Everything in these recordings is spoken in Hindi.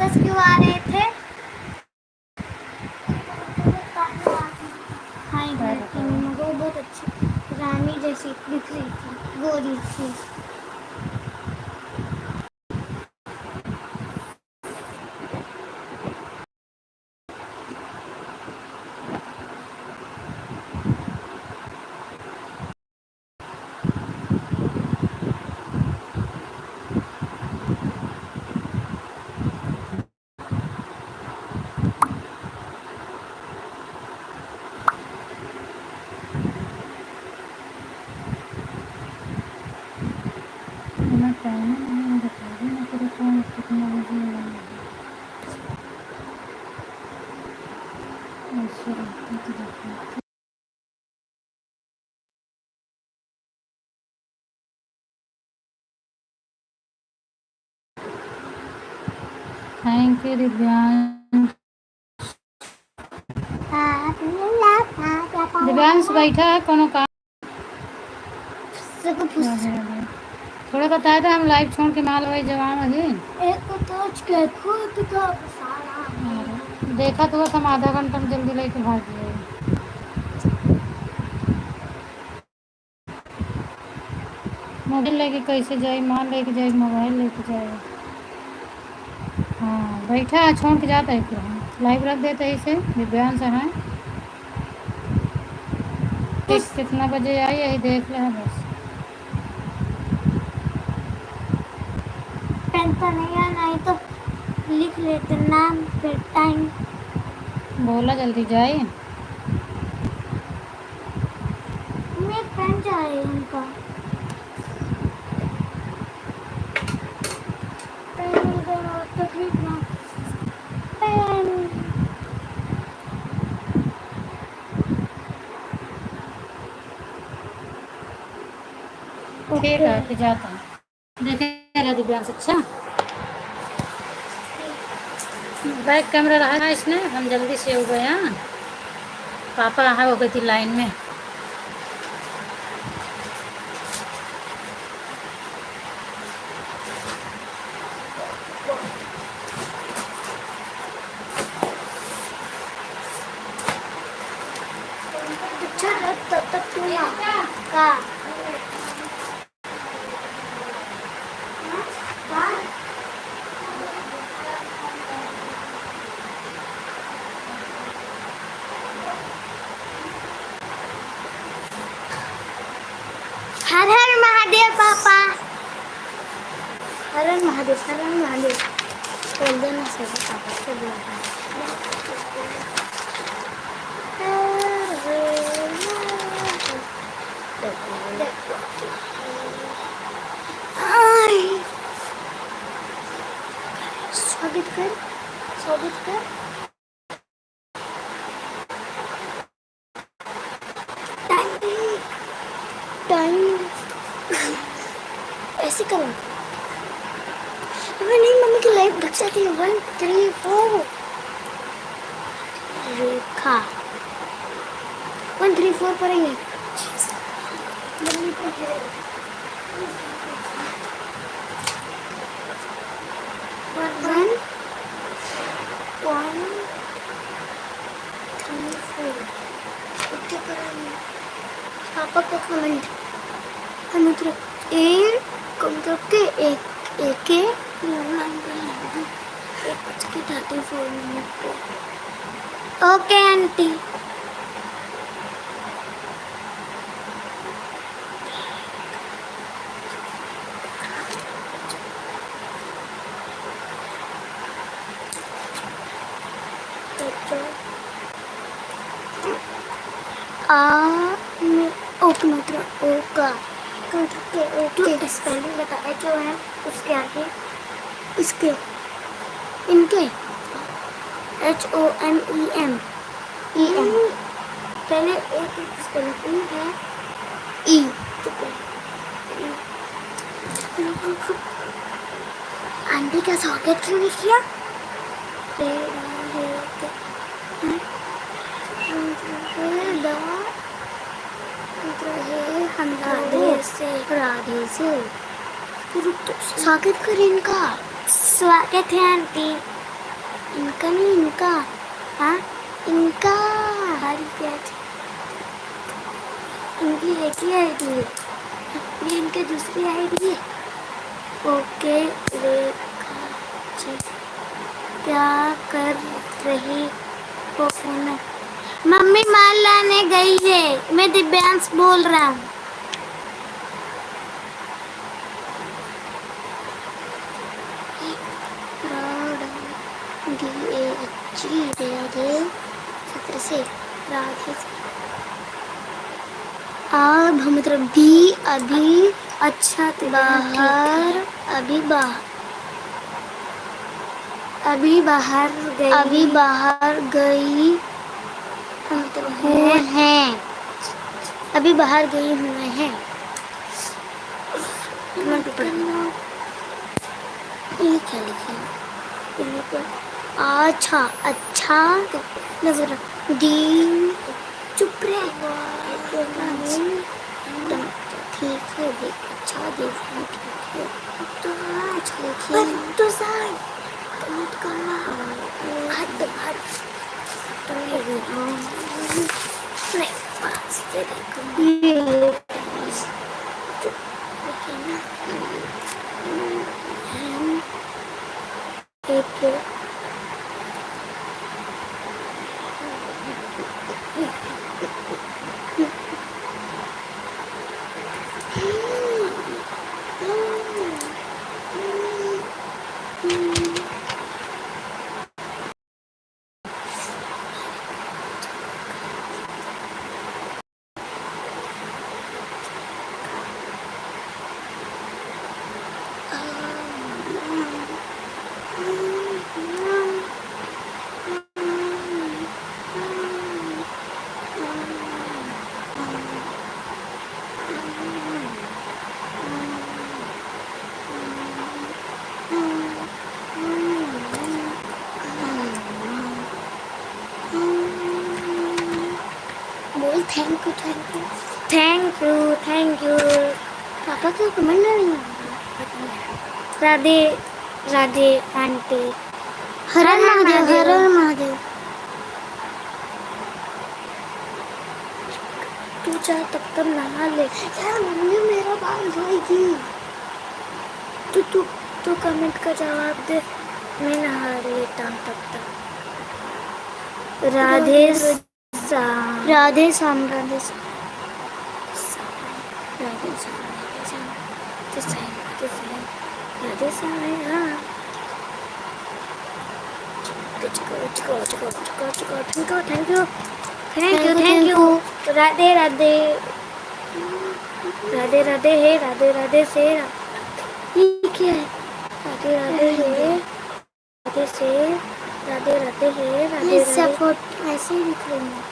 पिक्चर्स क्यों आ रहे थे? हाँ, वो बहुत अच्छी रानी जैसी दिख रही थी, गोरी थी। Thank you Divyansh. दिव्यांश बैठा है कोनो काम थोड़ा बताया था हम लाइव छोड़ के माल वही जवान अभी एक के खुद का देखा तो हम आधा घंटा में जल्दी लेके भाग गए। मोबाइल लेके कैसे जाए, माल लेके जाए, मोबाइल लेके जाए। हाँ बैठा है, छोड़ के जाता है फिर हम लाइव रख देते हैं इसे। दिव्यांश है कितना बजे आई यही देख रहे हैं बस। पेन तो नहीं है, नहीं तो लिख लेते नाम फिर टाइम। बोला जल्दी जाए। मैं पेन चाहिए उनका। पेन तो खरीदना पेन। ठीक है फिर जाता हूँ। देखे दिव्यांश अच्छा बैक कैमरा रहा है इसने। हम जल्दी से हो गए। हाँ पापा हो गई थी लाइन में। अच्छा तब तक तू ना का हर हर महादेव पापा। हर हर महादेव, हर हर महादेव बोल देना सभी पापा से बोलना। स्वागत कर, स्वागत कर। टाइम ऐसे करो। अबे नहीं, मम्मी की लाइफ बच जाती है। 1 3 4 रेखा 1 3 4 पढ़ेंगे। मम्मी को है 1 1 3 4 ओके करेंगे। पापा का कमेंट हम उधर ए कंप्यूटर के एक के 34 मिनट पे। Okay aunty. ओके ओका ओके स्पेलिंग बता। HOM उसके आगे इसके इनके HOMEM पहले एक स्पेलिंग है ई। आंटी का सॉकेट क्यों नहीं किया? हम राधे से स्वागत करें इनका। स्वागत है आंटी। इनका नहीं, इनका। हाँ, इनका। हरी प्याज। इनकी एक ही आईडी है, ये इनकी दूसरी आईडी है। ओके रेखा जी, क्या कर रही हो फोन में? मम्मी माल लाने गई है, मैं दिव्यांश बोल रहा हूँ। राधे सत्र से राधे से। अब हम मतलब भी अभी अच्छा बाहर, अभी बाहर, अभी बाहर गई, अभी बाहर गई मतलब हुए हैं, अभी बाहर गई हुए हैं। ये क्या लिखा है? अच्छा अच्छा नजर दी, चुप रहे। ठीक है, देख अच्छा देख, ठीक है तो अच्छा लिखिए तो सर कमेंट करना। हट हट तो नहीं पास से देखो एक बोल thank you thank you thank you thank you. पापा का कमेंट नहीं आता। राधे राधे आंटी, हर हर महादेव, हर हर महादेव। तू चाहे तब तक नहा ले यार, मम्मी मेरा बाल धोएगी। तू कमेंट का जवाब दे, मैं नहा लेता हूँ तब तक। राधे श्याम, राधे श्याम, राधे श्याम, राधे श्याम, राधे श्याम, राधे श्याम है। हाँ thank you thank you thank you. Radhe Radhe Radhe Radhe है, राधे राधे से ये क्या है? राधे राधे है, राधे से राधे राधे है, राधे राधे ऐसे ही लिख रही हूँ।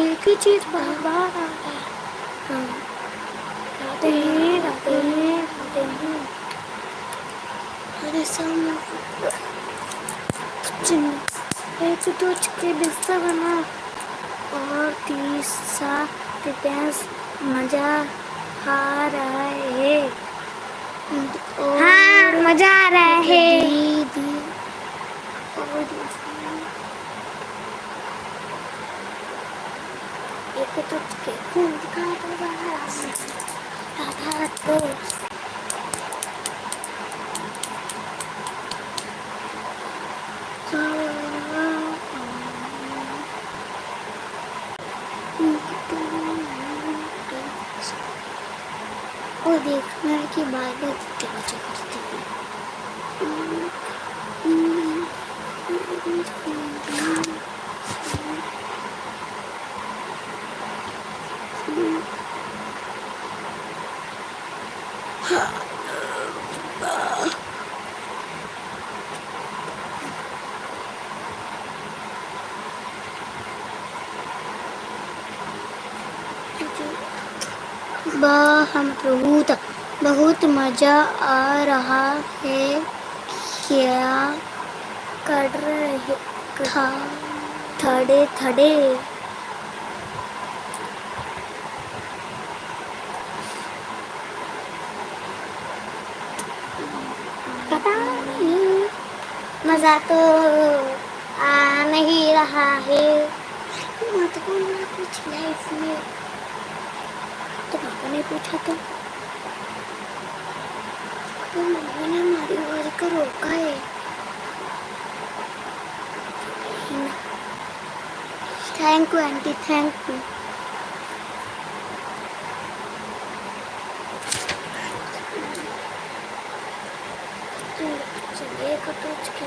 एक ही चीज बार बार आ रहा है। हाँ राधे हैं, राधे हैं, राधे हैं, राधे सामने एक दो के बिस्तर बना और तीसरा दिव्यांश मजा आ रहा है। हाँ मजा आ रहा है। दीदी और एक तो के खून दिखा रहा है राधा को। और देखना है कि बार बार क्या करते हैं। हम बहुत मजा आ रहा है। क्या कर रहे था थड़े थड़े? पता नहीं मजा तो आ नहीं रहा है। मत बोलना कुछ लाइफ में, तो पापा ने पूछा तो मम्मी ने हमारी आवाज को रोका है। Thank you aunty, thank you. चलिए कटोच के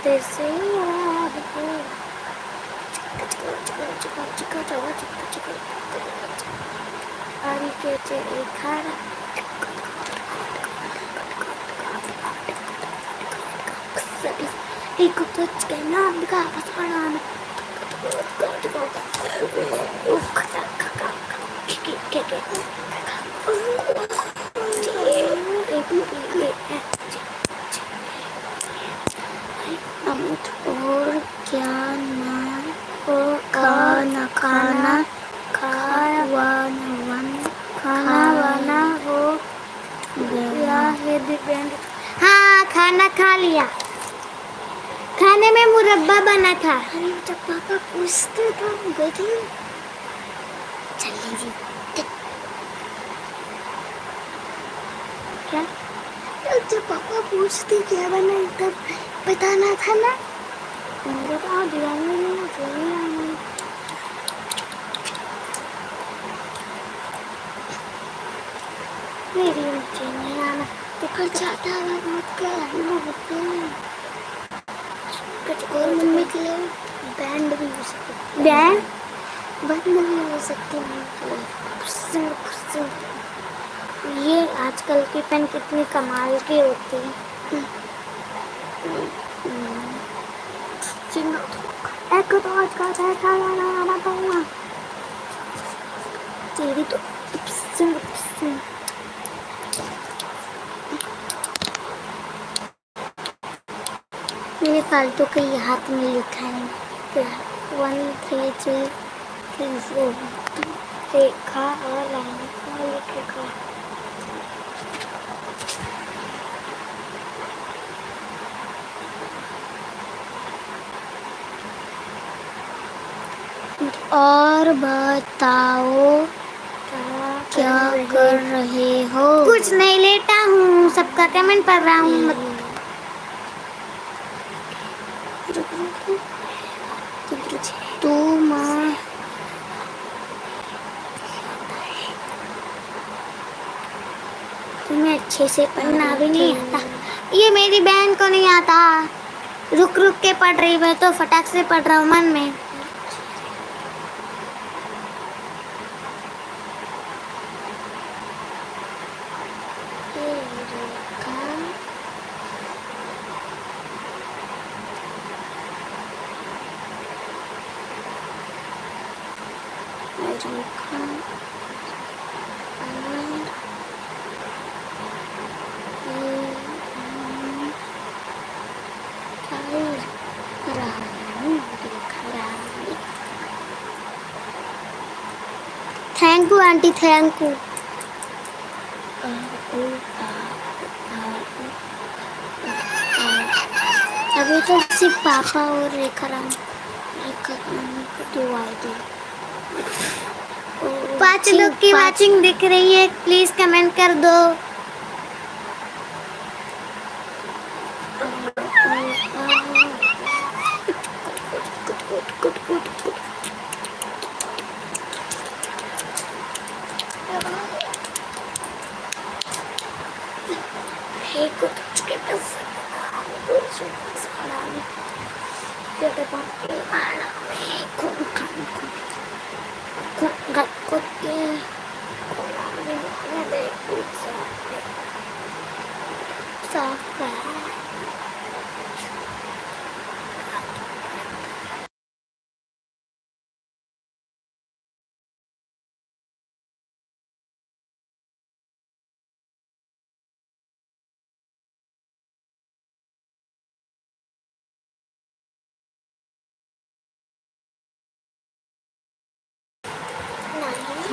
जैसे याद हो आरी के चेहरे खाना एक कुछ के नाम का पसाना अमित और क्या नाम और खाना खाना खाना वाना हो गया है दिव्यांग। हाँ खाना खा लिया, खाने में मुरब्बा बना था। अरे जब पापा पूछते तो हम गए थे। चलिए जी क्या जब पापा पूछते क्या बना तब बताना था ना। मुझे तो ध्यान में नहीं है। मेरी नीचे नहीं आना तो जाता है मत कर और मम्मी के लिए बैंड भी हो सकते, बैंड बंद भी हो सकते हैं। ये आजकल के पेन कितने कमाल के होते हैं। एक तो आज का ऐसा आना पाऊंगा तेरी तो मेरे फालतू के ये हाथ में लिखा है 1 3 3 3 4 रेखा और लाइन लिखेगा। और बताओ क्या कर रहे हो? कुछ नहीं, लेटा हूँ, सबका कमेंट पढ़ रहा हूँ। तू माँ तुम्हें अच्छे से पढ़ना भी नहीं आता। ये मेरी बहन को नहीं आता, रुक रुक के पढ़ रही है तो फटाक से पढ़ रहा हूँ मन में। Thank you aunty, thank you. अभी तो सिर्फ पापा और रेखा रानी को दुआएं दो। 5 लोग की वाचिंग दिख रही है, प्लीज कमेंट कर दो।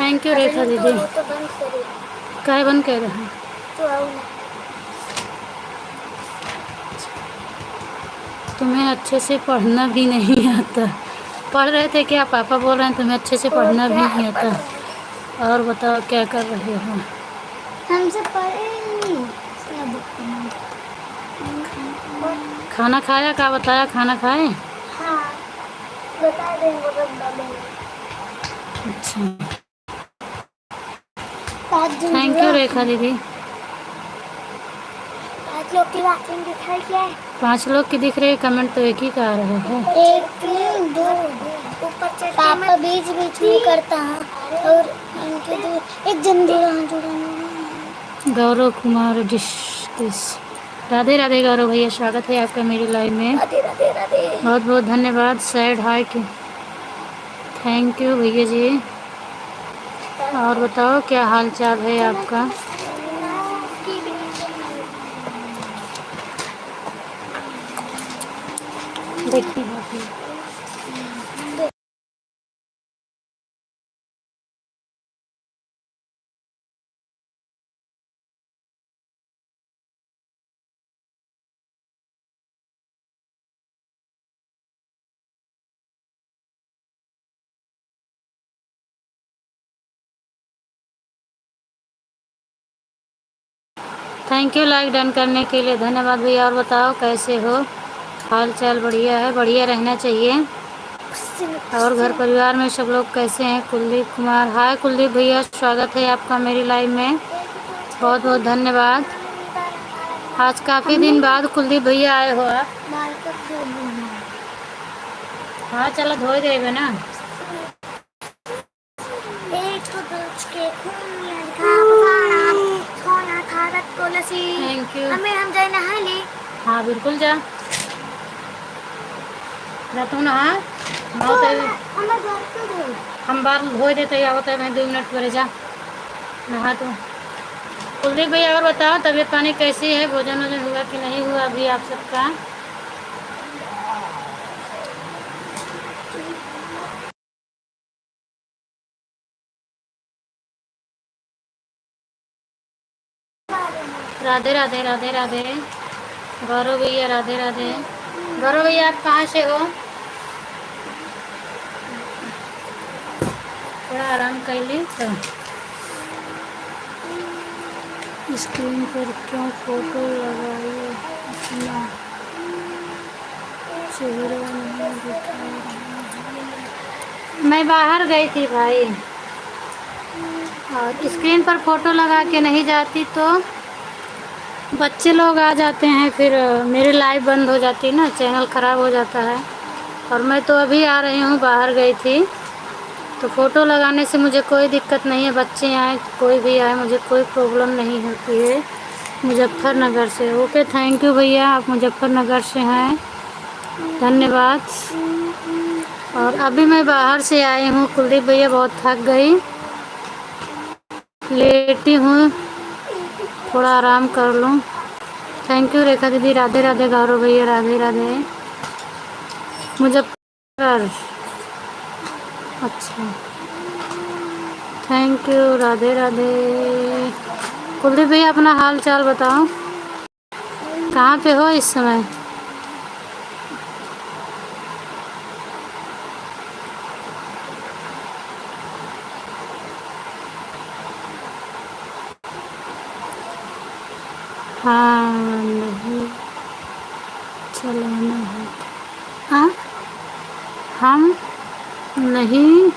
थैंक यू रेखा अबे दीदी। वो तो बंद करे काय बंद कह रहे हैं? तो आओ ना। तुम्हें अच्छे से पढ़ना भी नहीं आता। पढ़ रहे थे क्या? पापा बोल रहे हैं तुम्हें अच्छे से और पढ़ना भी क्या नहीं पढ़ आता। रहे हैं? और बताओ क्या कर रहे हो? हमसे पढ़े नहीं सब। खाना खाया? क्या बताया? खाना खाए? हाँ बता देंगे बस डालेंगे। अच्छा, थैंक यू जुड़ा रेखा दीदी। 5 लोग की वैक्यूम दिखाई क्या है? 5 लोग की दिख रही है, कमेंट तो एक ही का आ रहा है। 1 3 2 ऊपर चढ़ के पापा बीच बीच में करता है और उनके दो एक जन जुड़ा गौरव कुमार डिश डिश। राधे राधे गौरव भैया, स्वागत है आपका मेरी लाइव में। राधे राधे राधे। बहुत बहुत धन्यवाद। सैड हाय की थैंक यू भैया जी। और बताओ क्या हाल चाल है आपका? देखिए थैंक यू लाइक डन करने के लिए, धन्यवाद भैया। और बताओ कैसे हो? हाल चाल बढ़िया है, बढ़िया रहना चाहिए। और घर परिवार में सब लोग कैसे हैं? कुलदीप कुमार, हाय कुलदीप भैया, स्वागत है आपका मेरी लाइव में। बहुत बहुत धन्यवाद। आज काफ़ी दिन बाद कुलदीप भैया आए हो आप। हाँ चलो धो देवे ना। Thank you. हम जाए नहा ले। हाँ बिल्कुल जा तू नहा। हम बाल धो देते या होता है। मैं 2 मिनट पर जा नहा तू। कुलदीप भैया और बताओ तबीयत पानी कैसी है? भोजन वोजन हुआ कि नहीं हुआ अभी आप सबका? राधे राधे राधे राधे गौरव भैया, राधे राधे। गौरव भैया आप कहाँ से हो? थोड़ा आराम कर ली तो। स्क्रीन पर क्यों फोटो लगाई? अपना चेहरा नहीं दिखा रहा। मैं बाहर गई थी भाई, और स्क्रीन पर फोटो लगा के नहीं जाती तो बच्चे लोग आ जाते हैं, फिर मेरी लाइव बंद हो जाती है ना, चैनल ख़राब हो जाता है। और मैं तो अभी आ रही हूँ, बाहर गई थी, तो फ़ोटो लगाने से मुझे कोई दिक्कत नहीं है। बच्चे आए कोई भी आए मुझे कोई प्रॉब्लम नहीं होती है। मुजफ्फरनगर से। ओके थैंक यू भैया, आप मुजफ्फरनगर से हैं, धन्यवाद। और अभी मैं बाहर से आई हूँ कुलदीप भैया, बहुत थक गई, लेटी हूँ, थोड़ा आराम कर लूँ। थैंक यू रेखा दीदी, राधे राधे गौरव भैया, राधे राधे। मुजफ्फर, अच्छा थैंक यू, राधे राधे। कुलदीप भैया अपना हाल चाल बताओ, कहाँ पे हो इस समय? हाँ नहीं चलाना है। हाँ हम नहीं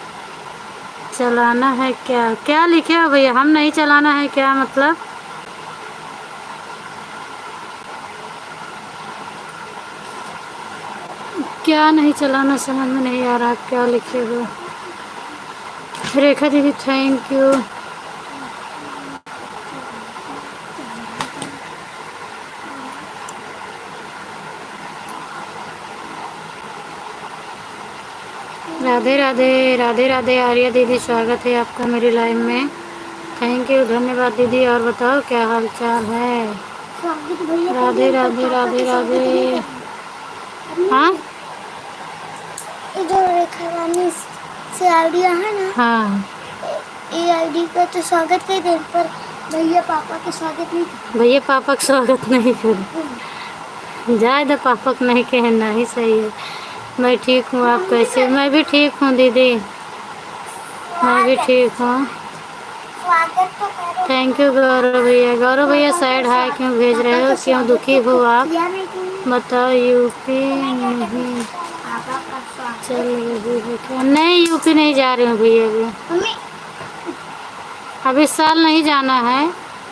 चलाना है क्या? क्या लिखे हो भैया? हम नहीं चलाना है क्या मतलब? क्या नहीं चलाना समझ में नहीं आ रहा, क्या लिखे हो? रेखा दीदी थैंक यू। राधे राधे राधे राधे आर्या दीदी, स्वागत है आपका मेरी लाइव में, थैंक यू, धन्यवाद दीदी। और बताओ क्या हाल चाल है? राधे राधे राधे राधे। हाँ ये जो रेखा रानी से आइडिया है ना, हाँ AID का तो स्वागत कर दे, पर भैया पापा के स्वागत नहीं था। भैया पापा का स्वागत नहीं करे, जाए दे, पापा को नहीं कहना ही सही है। मैं ठीक हूँ, आप कैसे? मैं भी ठीक हूँ दीदी, मैं भी ठीक हूँ। स्वागत तो करो। थैंक यू गौरव भैया। गौरव भैया साइड हाई क्यों भेज रहे हो? क्यों दुखी हो आप? बताओ। यूपी नहीं चल रही है क्या? नहीं, यूपी नहीं जा रही हूँ भैया अभी। अब इस साल नहीं जाना है,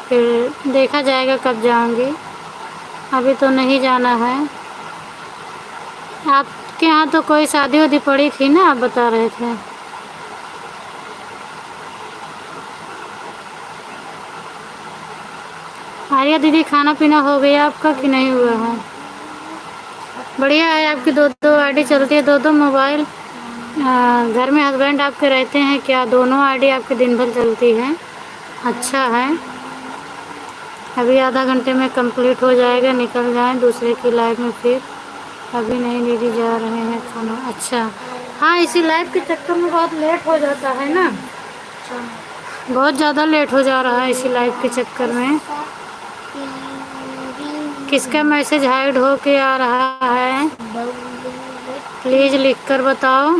फिर देखा जाएगा कब जाऊंगी। अभी तो नहीं जाना है। आपके यहाँ तो कोई शादी वादी पड़ी थी ना, आप बता रहे थे। आर्या दीदी खाना पीना हो गया आपका कि नहीं हुआ है? बढ़िया है, आपकी दो दो आईडी चलती है, दो दो मोबाइल। घर में हस्बैंड आपके रहते हैं क्या? दोनों आईडी आपके दिन भर चलती हैं। अच्छा है। अभी आधा घंटे में कंप्लीट हो जाएगा, निकल जाएं दूसरे की लाइव में फिर। अभी नहीं दीदी जा रहे हैं खाना। अच्छा हाँ, इसी लाइव के चक्कर में बहुत लेट हो जाता है ना, बहुत ज़्यादा लेट हो जा रहा है इसी लाइव के चक्कर में। किसका मैसेज हाइड हो के आ रहा है? प्लीज़ लिख कर बताओ।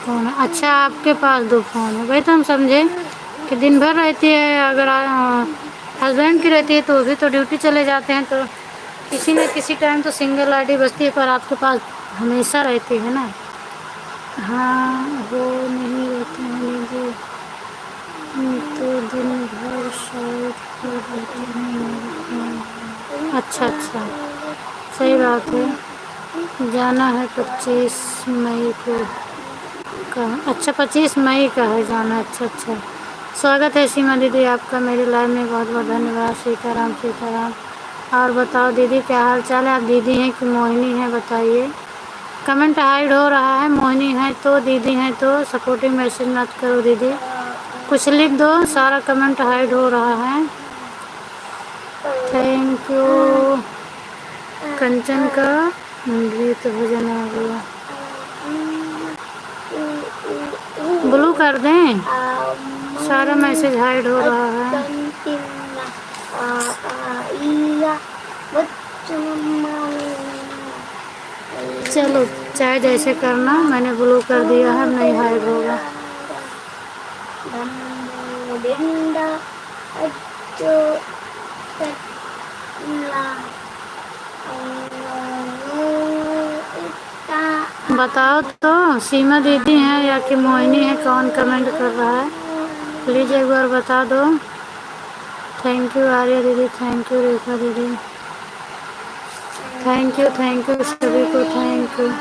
फोन अच्छा, आपके पास दो फ़ोन है भाई, तो हम समझे कि दिन भर रहती है। अगर हस्बैंड की रहती है तो वो भी तो ड्यूटी चले जाते हैं, तो किसी न किसी टाइम तो सिंगल आईडी बचती है, पर आपके पास हमेशा रहती है ना। हाँ वो नहीं रहते हैं लीजिए, तो दिन भर शायद हो रहते हैं। अच्छा अच्छा, सही बात है। जाना है 25 मई को का। अच्छा 25 मई का है जाना। अच्छा अच्छा, स्वागत है सीमा दीदी आपका मेरी लाइव में, बहुत बहुत धन्यवाद। सीताराम सीताराम। और बताओ दीदी क्या हाल चाल है? आप दीदी हैं कि मोहिनी हैं बताइए। कमेंट हाइड हो रहा है, मोहिनी है तो दीदी हैं तो सपोर्टिव मैसेज मत करो दीदी, कुछ लिख दो, सारा कमेंट हाइड हो रहा है। Thank you. कंचन का गीत भजन आ गया, ब्लू कर दें, सारा मैसेज हाइड हो रहा है। चलो चाहे जैसे करना, मैंने ब्लू कर दिया है, नहीं हाइड होगा। बताओ तो सीमा दीदी हैं या कि मोहिनी है, कौन कमेंट कर रहा है? प्लीज़ एक बार बता दो। थैंक यू आर्या दीदी, थैंक यू रेखा दीदी, थैंक यू सभी को, थैंक यू।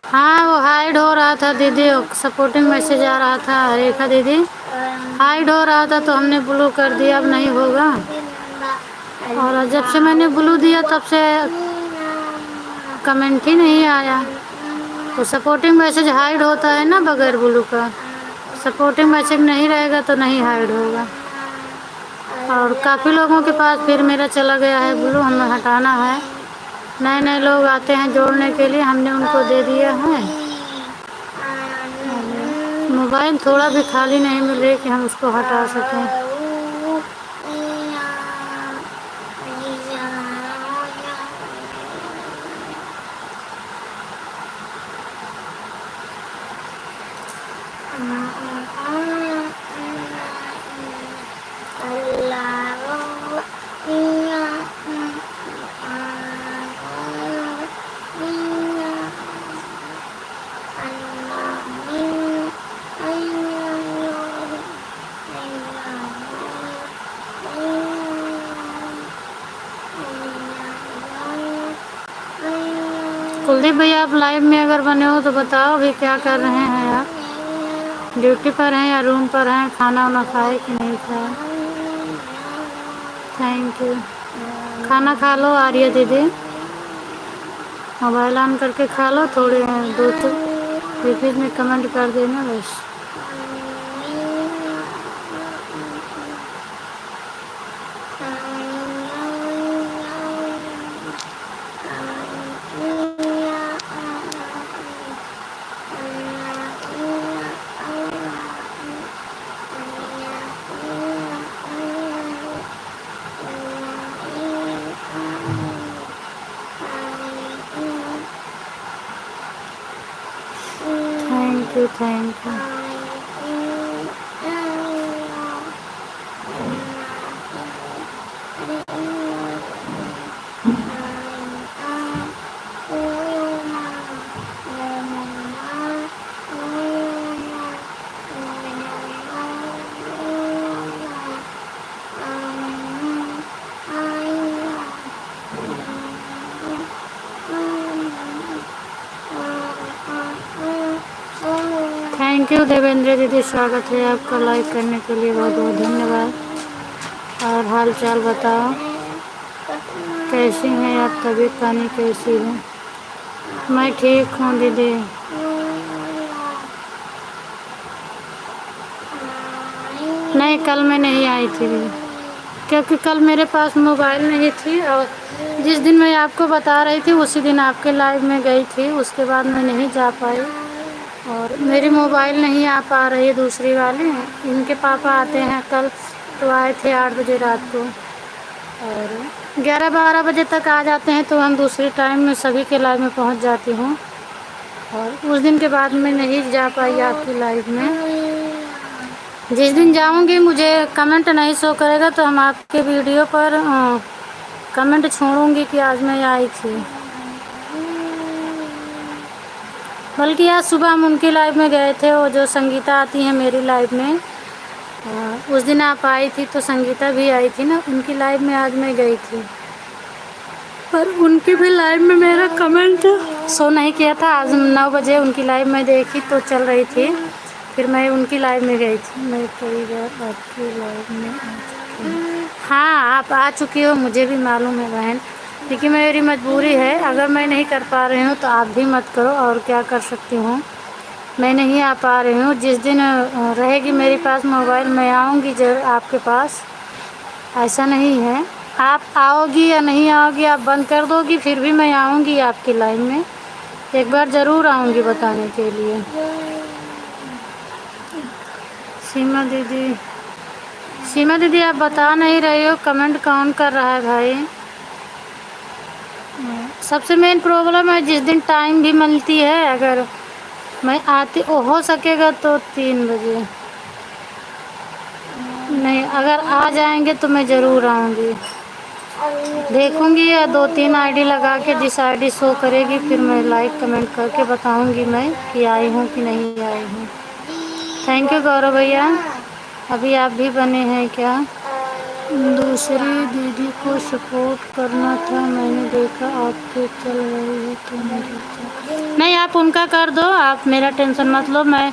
हाँ वो हाइड हो रहा था दीदी, सपोर्टिंग मैसेज आ रहा था रेखा दीदी, हाइड हो रहा था तो हमने ब्लू कर दिया, अब नहीं होगा। और जब से मैंने ब्लू दिया तब से कमेंट ही नहीं आया। तो सपोर्टिंग मैसेज हाइड होता है ना बगैर ब्लू का, सपोर्टिंग मैसेज नहीं रहेगा तो नहीं हाइड होगा। और काफ़ी लोगों के पास फिर मेरा चला गया है ब्लू, हमें हटाना है। नए नए लोग आते हैं जोड़ने के लिए, हमने उनको दे दिया है। मोबाइल थोड़ा भी खाली नहीं मिले कि हम उसको हटा सकें। कुलदीप भैया आप लाइव में अगर बने हो तो बताओ अभी क्या कर रहे हैं आप? ड्यूटी पर हैं या रूम पर हैं? खाना वाना खाए कि नहीं खाए? Thank you. खाना खा लो आर्या दीदी। मोबाइल ऑन करके खा लो, थोड़े दो तो बीच में कमेंट कर देना बस। Thank you. Thank you Devendra दीदी, स्वागत है आपका। लाइक करने के लिए बहुत बहुत धन्यवाद। और हाल चाल बताओ, कैसी हैं आप? तबीयत पानी कैसी है? मैं ठीक हूँ दीदी। नहीं, कल मैं नहीं आई थी दीदी, क्योंकि कल मेरे पास मोबाइल नहीं थी, और जिस दिन मैं आपको बता रही थी उसी दिन आपके लाइव में गई थी, उसके बाद मैं नहीं जा पाई। और मेरी मोबाइल नहीं आ पा रही है, दूसरी वाली। इनके पापा आते हैं कल, तो आए थे 8 बजे रात को, और 11-12 बजे तक आ जाते हैं, तो हम दूसरे टाइम में सभी के लाइव में पहुंच जाती हूँ। और उस दिन के बाद मैं नहीं जा पाई आपकी लाइव में। जिस दिन जाऊंगी मुझे कमेंट नहीं शो करेगा, तो हम आपके वीडियो पर कमेंट छोड़ूंगी कि आज मैं आई थी। बल्कि आज सुबह हम उनकी लाइव में गए थे, वो जो संगीता आती है मेरी लाइव में, उस दिन आप आई थी, तो संगीता भी आई थी ना उनकी लाइव में, आज मैं गई थी। पर उनकी भी लाइव में मेरा कमेंट शो नहीं किया था। आज 9 बजे उनकी लाइव में देखी तो चल रही थी, फिर मैं उनकी लाइव में गई थी। मैं कई बार आपकी लाइव में आ चुकी हूँ। हाँ, आप आ चुकी हो, मुझे भी मालूम है बहन, लेकिन मेरी मजबूरी है। अगर मैं नहीं कर पा रही हूँ तो आप भी मत करो, और क्या कर सकती हूँ। मैं नहीं आ पा रही हूँ। जिस दिन रहेगी मेरे पास मोबाइल, मैं आऊँगी जरूर आपके पास। ऐसा नहीं है आप आओगी या नहीं आओगी, आप बंद कर दोगी, फिर भी मैं आऊँगी आपकी लाइव में। एक बार ज़रूर आऊँगी बताने के लिए। सीमा दीदी आप बता नहीं रही हो, कमेंट कौन कर रहा है भाई? सबसे मेन प्रॉब्लम है जिस दिन टाइम भी मिलती है, अगर मैं आती हो सकेगा तो 3 बजे, नहीं अगर आ जाएंगे तो मैं ज़रूर आऊँगी। देखूँगी या 2-3 आईडी लगा के, जिस आईडी शो करेगी फिर मैं लाइक कमेंट करके बताऊँगी मैं कि आई हूँ कि नहीं आई हूँ। थैंक यू गौरव भैया। अभी आप भी बने हैं क्या? दूसरी दीदी को सपोर्ट करना था, मैंने देखा आपके चल रही है तो मेरे नहीं, आप उनका कर दो, आप मेरा टेंशन मत लो। मैं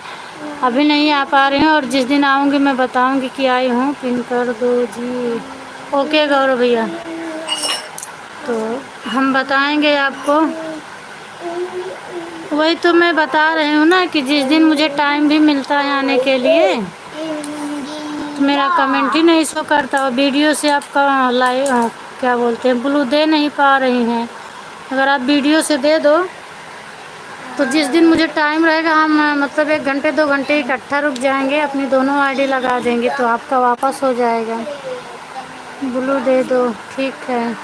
अभी नहीं आ पा रही हूँ, और जिस दिन आऊँगी मैं बताऊँगी कि आई हूँ। पिन कर दो जी। ओके गौरव भैया, तो हम बताएंगे आपको। वही तो मैं बता रही हूँ ना कि जिस दिन मुझे टाइम भी मिलता है आने के लिए, तो मेरा कमेंट ही नहीं शो करता, और वीडियो से आपका लाइव क्या बोलते हैं ब्लू दे नहीं पा रही हैं। अगर आप वीडियो से दे दो तो जिस दिन मुझे टाइम रहेगा, हम मतलब 1 घंटे 2 घंटे इकट्ठा रुक जाएंगे, अपनी दोनों आईडी लगा देंगे, तो आपका वापस हो जाएगा। ब्लू दे दो, ठीक है।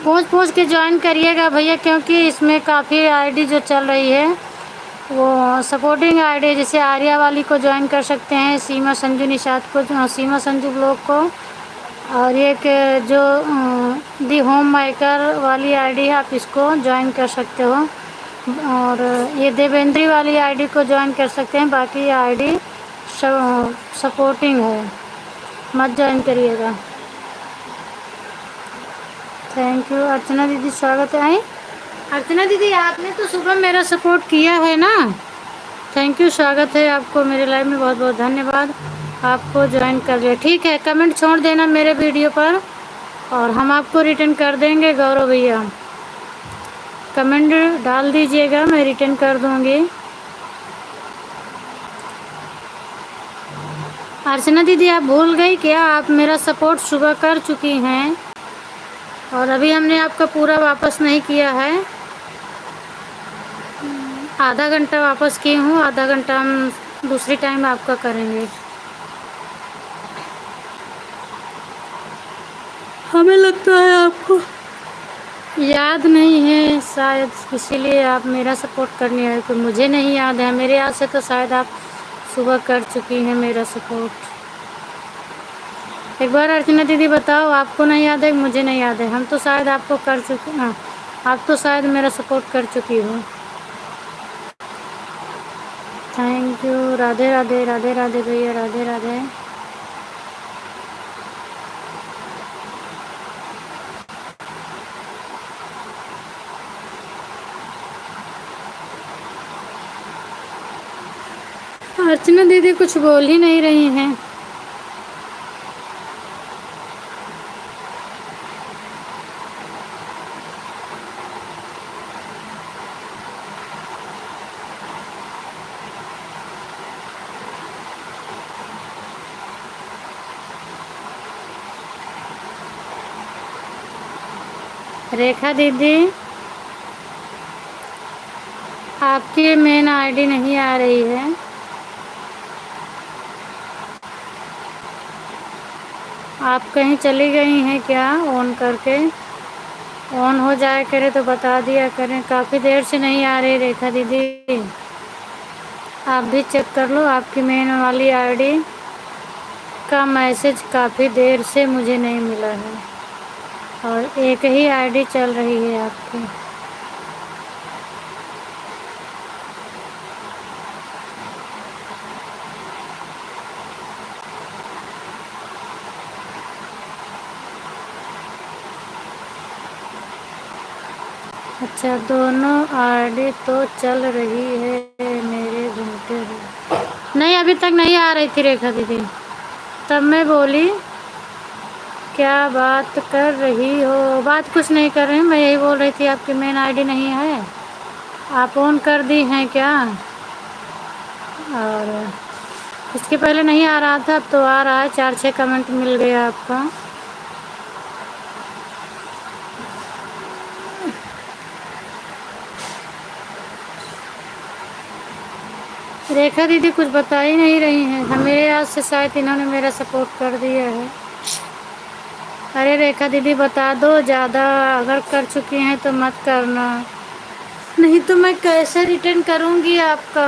पूछ के ज्वाइन करिएगा भैया, क्योंकि इसमें काफ़ी आईडी जो चल रही है वो सपोर्टिंग आईडी, जैसे आर्या वाली को ज्वाइन कर सकते हैं, सीमा संजू निषाद को, सीमा संजू ब्लॉग को, और एक जो दी होम मेकर वाली आईडी है, आप इसको ज्वाइन कर सकते हो, और ये देवेंद्री वाली आईडी को ज्वाइन कर सकते हैं। बाकी आईडी सपोर्टिंग है, मत ज्वाइन करिएगा। थैंक यू अर्चना दीदी, स्वागत है। आई अर्चना दीदी, आपने तो सुबह मेरा सपोर्ट किया है ना, थैंक यू, स्वागत है आपको मेरे लाइव में, बहुत बहुत धन्यवाद। आपको ज्वाइन कर लिया, ठीक है। कमेंट छोड़ देना मेरे वीडियो पर, और हम आपको रिटर्न कर देंगे गौरव भैया। कमेंट डाल दीजिएगा, मैं रिटर्न कर दूँगी। अर्चना दीदी आप भूल गई क्या? आप मेरा सपोर्ट सुबह कर चुकी हैं और अभी हमने आपका पूरा वापस नहीं किया है। आधा घंटा वापस की हूँ, आधा घंटा हम दूसरी टाइम आपका करेंगे। हमें लगता है आपको याद नहीं है शायद, इसीलिए आप मेरा सपोर्ट करने आए। तो मुझे नहीं याद है, मेरे याद से तो शायद आप सुबह कर चुकी हैं मेरा सपोर्ट। एक बार अर्चना दीदी बताओ, आपको नहीं याद है? मुझे नहीं याद है। हम तो शायद आपको कर चुके हैं, आप तो शायद मेरा सपोर्ट कर चुकी हो। Thank you. राधे राधे, राधे राधे भैया, राधे राधे। अर्चना दीदी कुछ बोल ही नहीं रही हैं। रेखा दीदी आपकी मेन आईडी नहीं आ रही है। आप कहीं चली गई हैं क्या? ऑन करके ऑन हो जाए करे तो बता दिया करें। काफ़ी देर से नहीं आ रही रेखा दीदी, आप भी चेक कर लो। आपकी मेन वाली आईडी का मैसेज काफ़ी देर से मुझे नहीं मिला है और एक ही आईडी चल रही है आपकी। अच्छा, दोनों आईडी तो चल रही है, मेरे घंटे हैं। नहीं, अभी तक नहीं आ रही थी रेखा दीदी, तब मैं बोली क्या बात कर रही हो। बात कुछ नहीं कर रही, मैं यही बोल रही थी आपकी मेन आईडी नहीं है, आप ऑन कर दी हैं क्या? और इसके पहले नहीं आ रहा था, अब तो आ रहा है। 4-6 कमेंट मिल गया आपका। रेखा दीदी कुछ बता ही नहीं रही हैं। हम मेरे याद से शायद इन्होंने मेरा सपोर्ट कर दिया है। अरे रेखा दीदी बता दो, ज़्यादा अगर कर चुकी हैं तो मत करना, नहीं तो मैं कैसे रिटर्न करूँगी आपका।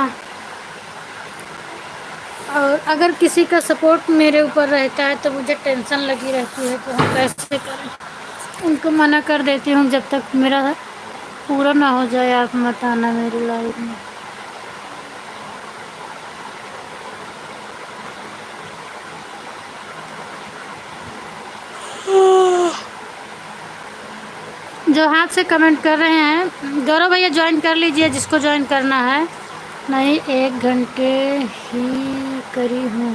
और अगर किसी का सपोर्ट मेरे ऊपर रहता है तो मुझे टेंशन लगी रहती है, तो हम कैसे करें। उनको मना कर देती हूँ, जब तक मेरा पूरा ना हो जाए आप मत आना मेरी लाइफ में। जो हाथ से कमेंट कर रहे हैं, गौरव भैया ज्वाइन कर लीजिए जिसको ज्वाइन करना है। नहीं, 1 घंटे ही करी हूँ।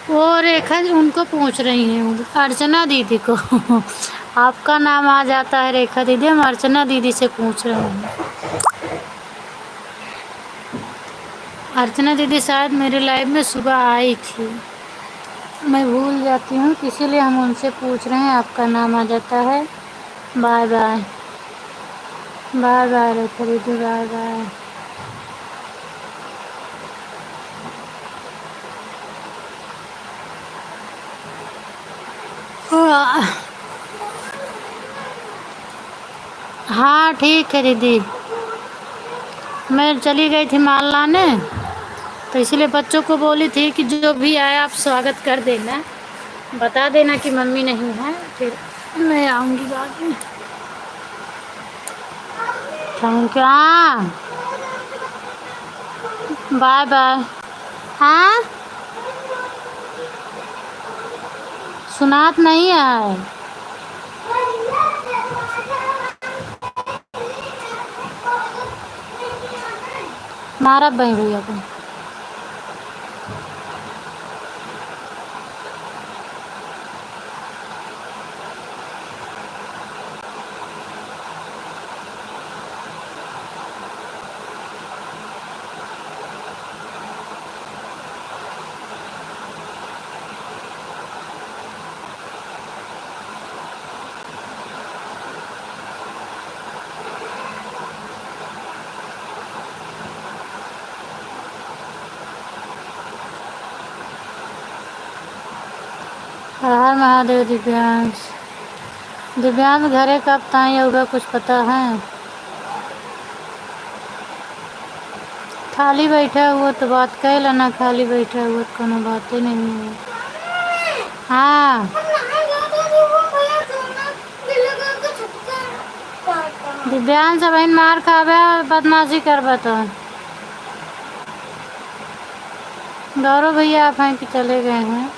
वो रेखा उनको पूछ रही हैं, अर्चना दीदी को। आपका नाम आ जाता है रेखा दीदी, हम अर्चना दीदी से पूछ रहे हैं। अर्चना दीदी शायद मेरे लाइव में सुबह आई थी, मैं भूल जाती हूँ, इसीलिए हम उनसे पूछ रहे हैं। आपका नाम आ जाता है। बाय बाय, बाय बाय रेखा दीदी, बाय बाय। हाँ ठीक है दीदी, मैं चली गई थी माल लाने, तो इसलिए बच्चों को बोली थी कि जो भी आए आप स्वागत कर देना, बता देना कि मम्मी नहीं है, फिर मैं आऊँगी बाद में। Thank you. हाँ बाय बाय। हाँ सुनात नहीं है। मारा बहन भैया को। हर हर महादेव। दिव्यांश, दिव्यांश घरे कब ताई होगा कुछ पता है? खाली बैठा हुआ तो बात कह लेना, खाली बैठा हुआ तो कोनो बात ही नहीं है। हाँ दिव्यांश अब इन मार खावे बदमाशी करबा तो। गौरव भैया आप हैं कि चले गए हैं?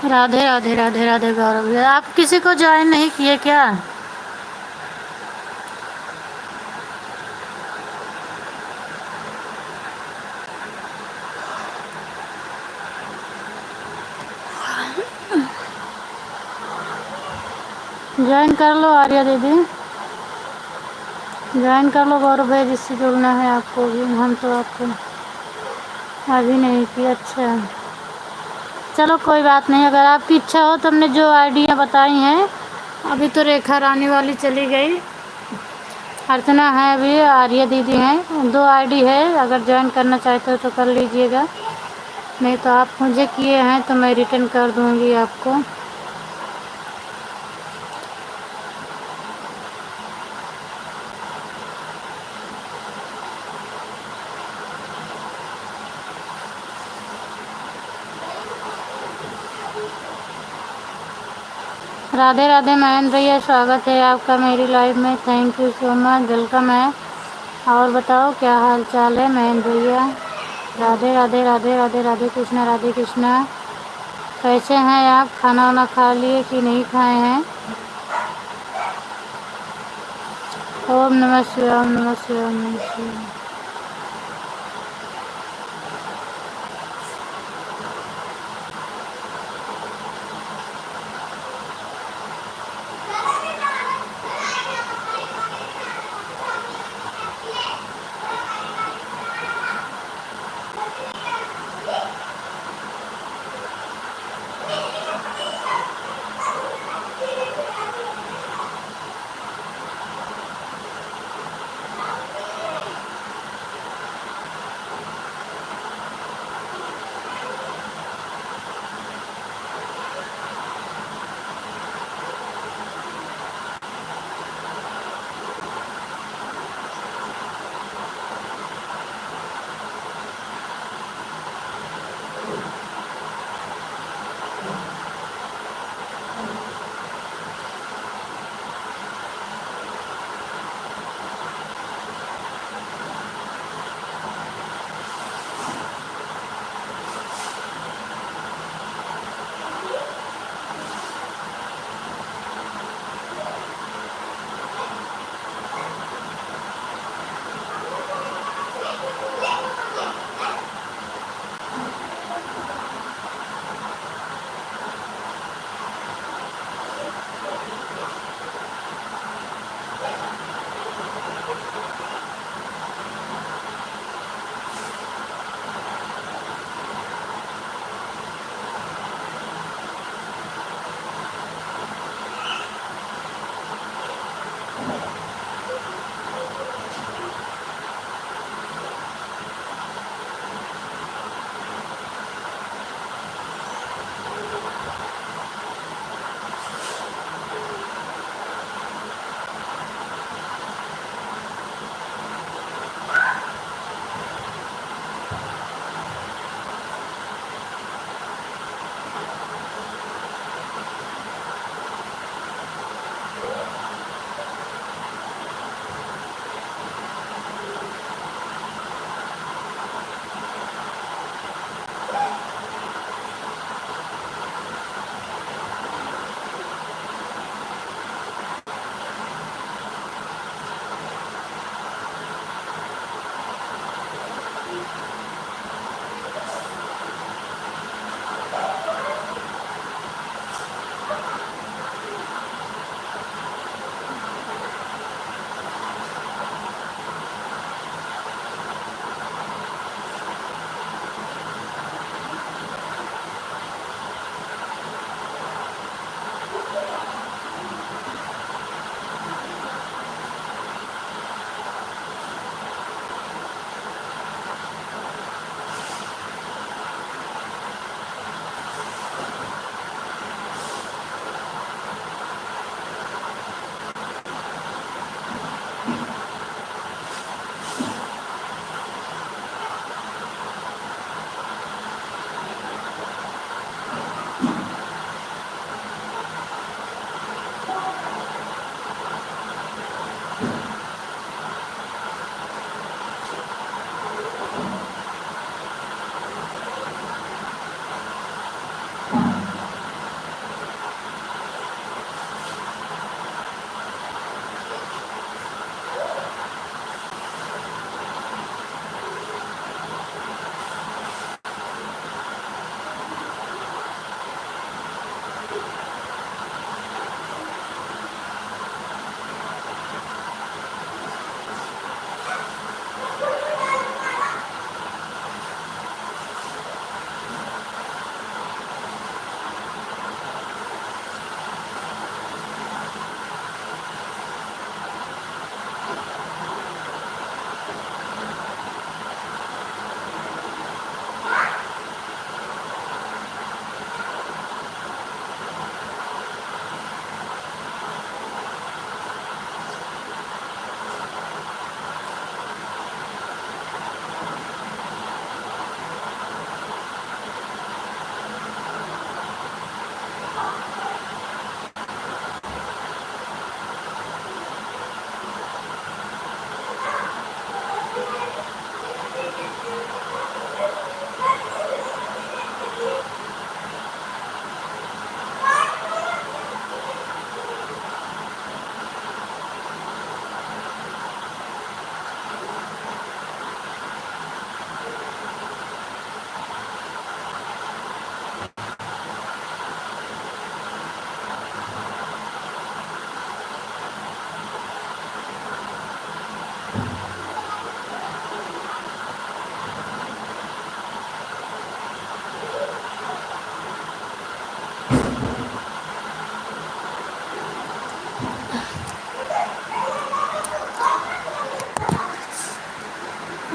राधे राधे राधे राधे। गौरव भैया आप किसी को ज्वाइन नहीं किए क्या? ज्वाइन कर लो आर्या दीदी, ज्वाइन कर लो गौरव भैया, जिससे जुड़ना है आपको भी। हम तो आपको अभी नहीं किया। अच्छा चलो कोई बात नहीं, अगर आपकी इच्छा हो तो हमने जो आइडिया बताई हैं। अभी तो रेखा रानी वाली चली गई, अर्चना है, अभी आर्या दीदी हैं। 2 आईडी है, अगर ज्वाइन करना चाहते हो तो कर लीजिएगा, नहीं तो आप मुझे किए हैं तो मैं रिटर्न कर दूँगी आपको। राधे राधे महेंद्र भैया, स्वागत है आपका मेरी लाइव में। Thank you so much, welcome है। और बताओ क्या हाल चाल है महेंद्र भैया? राधे राधे राधे राधे राधे कृष्णा, राधे कृष्णा। कैसे हैं आप? खाना वाना खा लिए कि नहीं खाए हैं? ओम नमः शिवाय, ओम नमः शिवाय, ओम नमः शिवाय।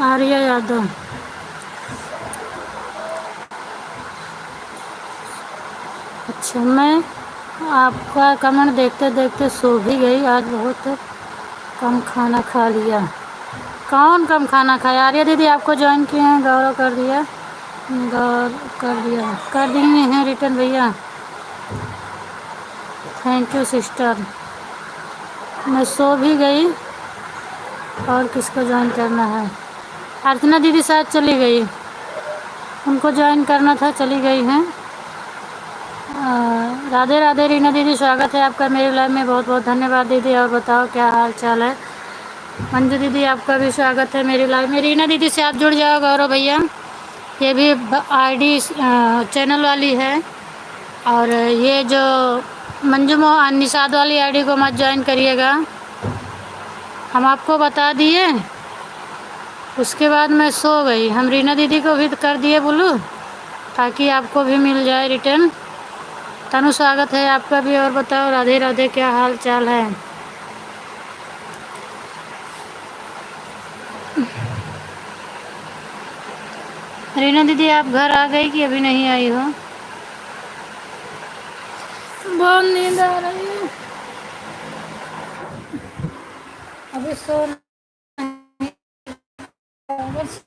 आर्या यादव। अच्छा, मैं आपका कमेंट देखते देखते सो भी गई। आज बहुत कम खाना खा लिया। कौन कम खाना खाया? आर्या दीदी आपको ज्वाइन किए हैं, गौरव कर दिया, गौरव कर दिया, कर दिए हैं रिटर्न भैया। Thank you sister. मैं सो भी गई। और किसको ज्वाइन करना है? अर्चना दीदी शायद चली गई, उनको ज्वाइन करना था, चली गई हैं। राधे राधे रीना दीदी, स्वागत है आपका मेरे लाइव में। बहुत बहुत धन्यवाद दीदी। और बताओ क्या हाल चाल है? मंजू दीदी आपका भी स्वागत है मेरी लाइव में। रीना दीदी से आप जुड़ जाओ। गौरव भैया ये भी आईडी चैनल वाली है। और ये जो मंजू निषाद वाली आईडी को मत ज्वाइन करिएगा, हम आपको बता दिए। उसके बाद मैं सो गई। हम रीना दीदी को भी कर दिए बोलूँ, ताकि आपको भी मिल जाए रिटर्न। तनु स्वागत है आपका भी। और बताओ राधे राधे, क्या हाल चाल है? रीना दीदी आप घर आ गई कि अभी नहीं आई हो? बहुत नींद आ रही है, अभी सो बस।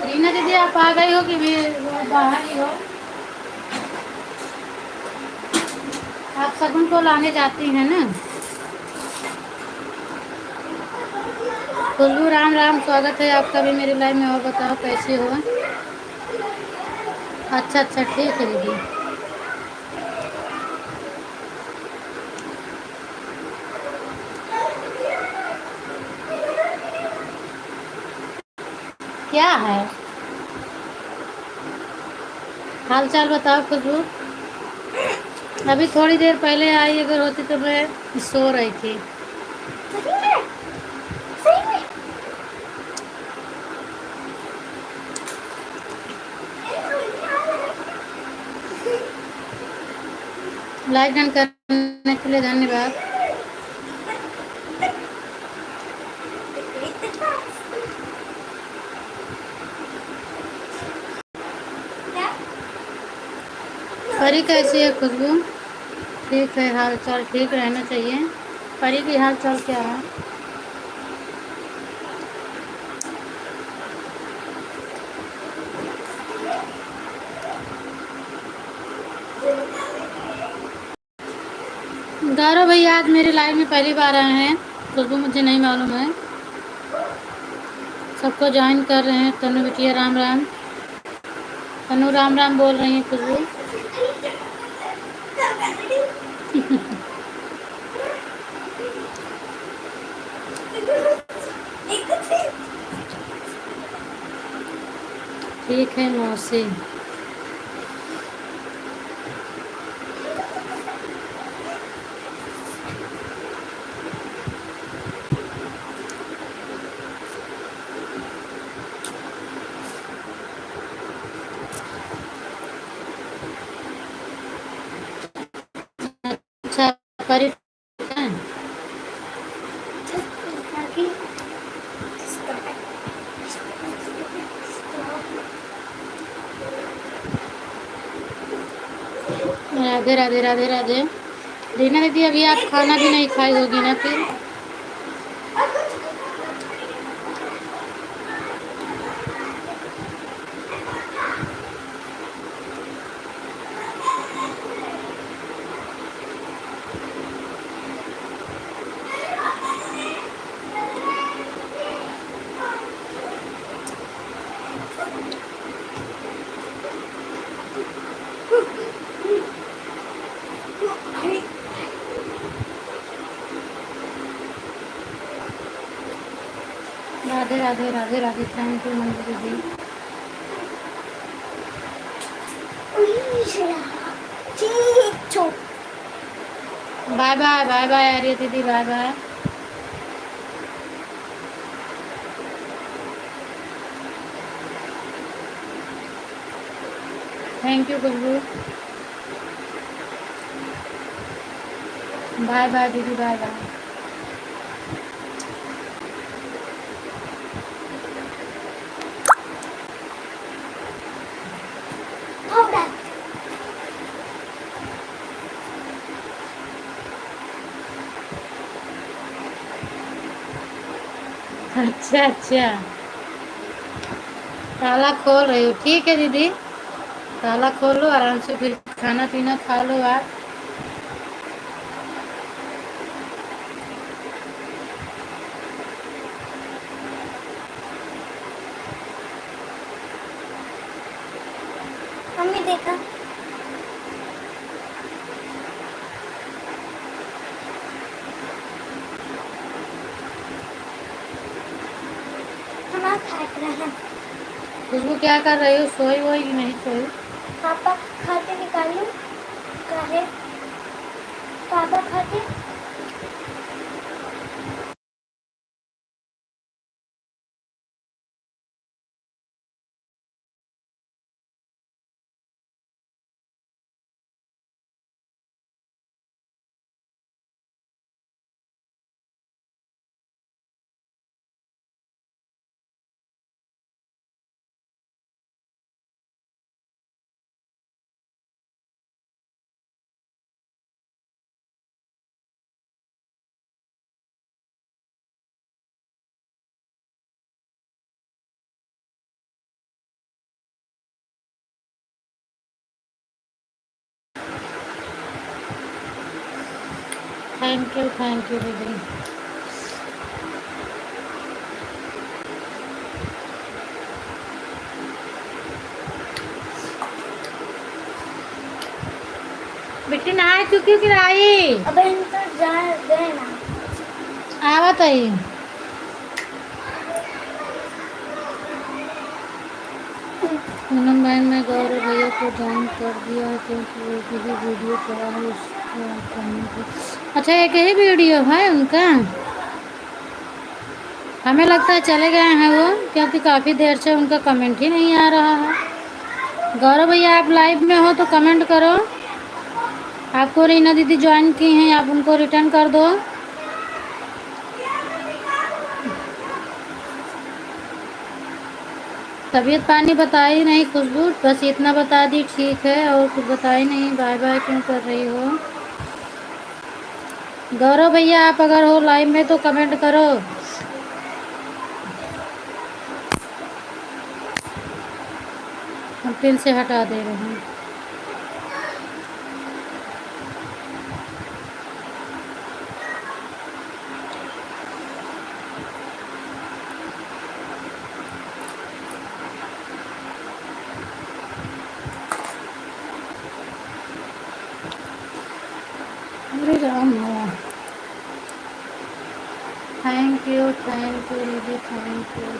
रीना दीदी आप आ गई हो कि भी बाहर ही हो? आप सगुन को लाने जाती हैं ना? खुशबू राम राम, स्वागत है आपका भी मेरे लाइव में। और बताओ कैसे हो? अच्छा अच्छा, ठीक है दीदी। क्या है हाल चाल बताओ खुशबू? अभी थोड़ी देर पहले आई, अगर होती तो मैं सो रही थी। लाइक डन करने के लिए धन्यवाद। परी कैसी है खुशबू? ठीक है, हाल चाल ठीक रहना चाहिए। परी की हाल चाल क्या है? गौरव भैया आज मेरे लाइव में पहली बार आए हैं, खुशबू मुझे नहीं मालूम है। सबको ज्वाइन कर रहे हैं। तनु बिटिया राम राम, तनु राम राम बोल रही हैं खुशबू। ठीक है मौसी। अच्छा परी है? राधे राधे राधे राधे। रीना दीदी अभी आप खाना भी नहीं खाई होगी ना फिर? राधे राधे राधे राधे। थैंक यू मंजू दीदी। Bye bye bye bye Arya दीदी, bye bye. Thank you Gullu. Bye bye दीदी, बाय बाय। अच्छा अच्छा, ताला खोल रही हो, ठीक है दीदी। ताला खोल लो आराम से, फिर खाना पीना खा लो आप। मम्मी देखा, हम खाट रहे हैं। खुशबू क्या कर रही हो, सोई वोई कि नहीं सोई? पापा खाते निकालू का है, पापा खाते। थैंक यू दीदी। बेटी नहाए क्यों गिराई? अब इन तो जा गए ना। आवत आई। पूनम बहन ने गौरव भैया को ज्वाइन कर दिया है क्योंकि एक ही वीडियो पड़ा है उसको करने की। अच्छा, एक ही वीडियो है उनका? हमें लगता है चले गए हैं वो, क्योंकि काफ़ी देर से उनका कमेंट ही नहीं आ रहा है। गौरव भैया आप लाइव में हो तो कमेंट करो। आपको रीना दीदी ज्वाइन की हैं, आप उनको रिटर्न कर दो। तबीयत पानी बताई नहीं खुशबू, बस इतना बता दी ठीक है, और कुछ बताई नहीं। बाय बाय क्यों कर रही हो? गौरव भैया आप अगर हो लाइव में तो कमेंट करो। हम पिन से हटा दे रहे हैं। अरे राम राम। थैंक यू दीदी, थैंक यू।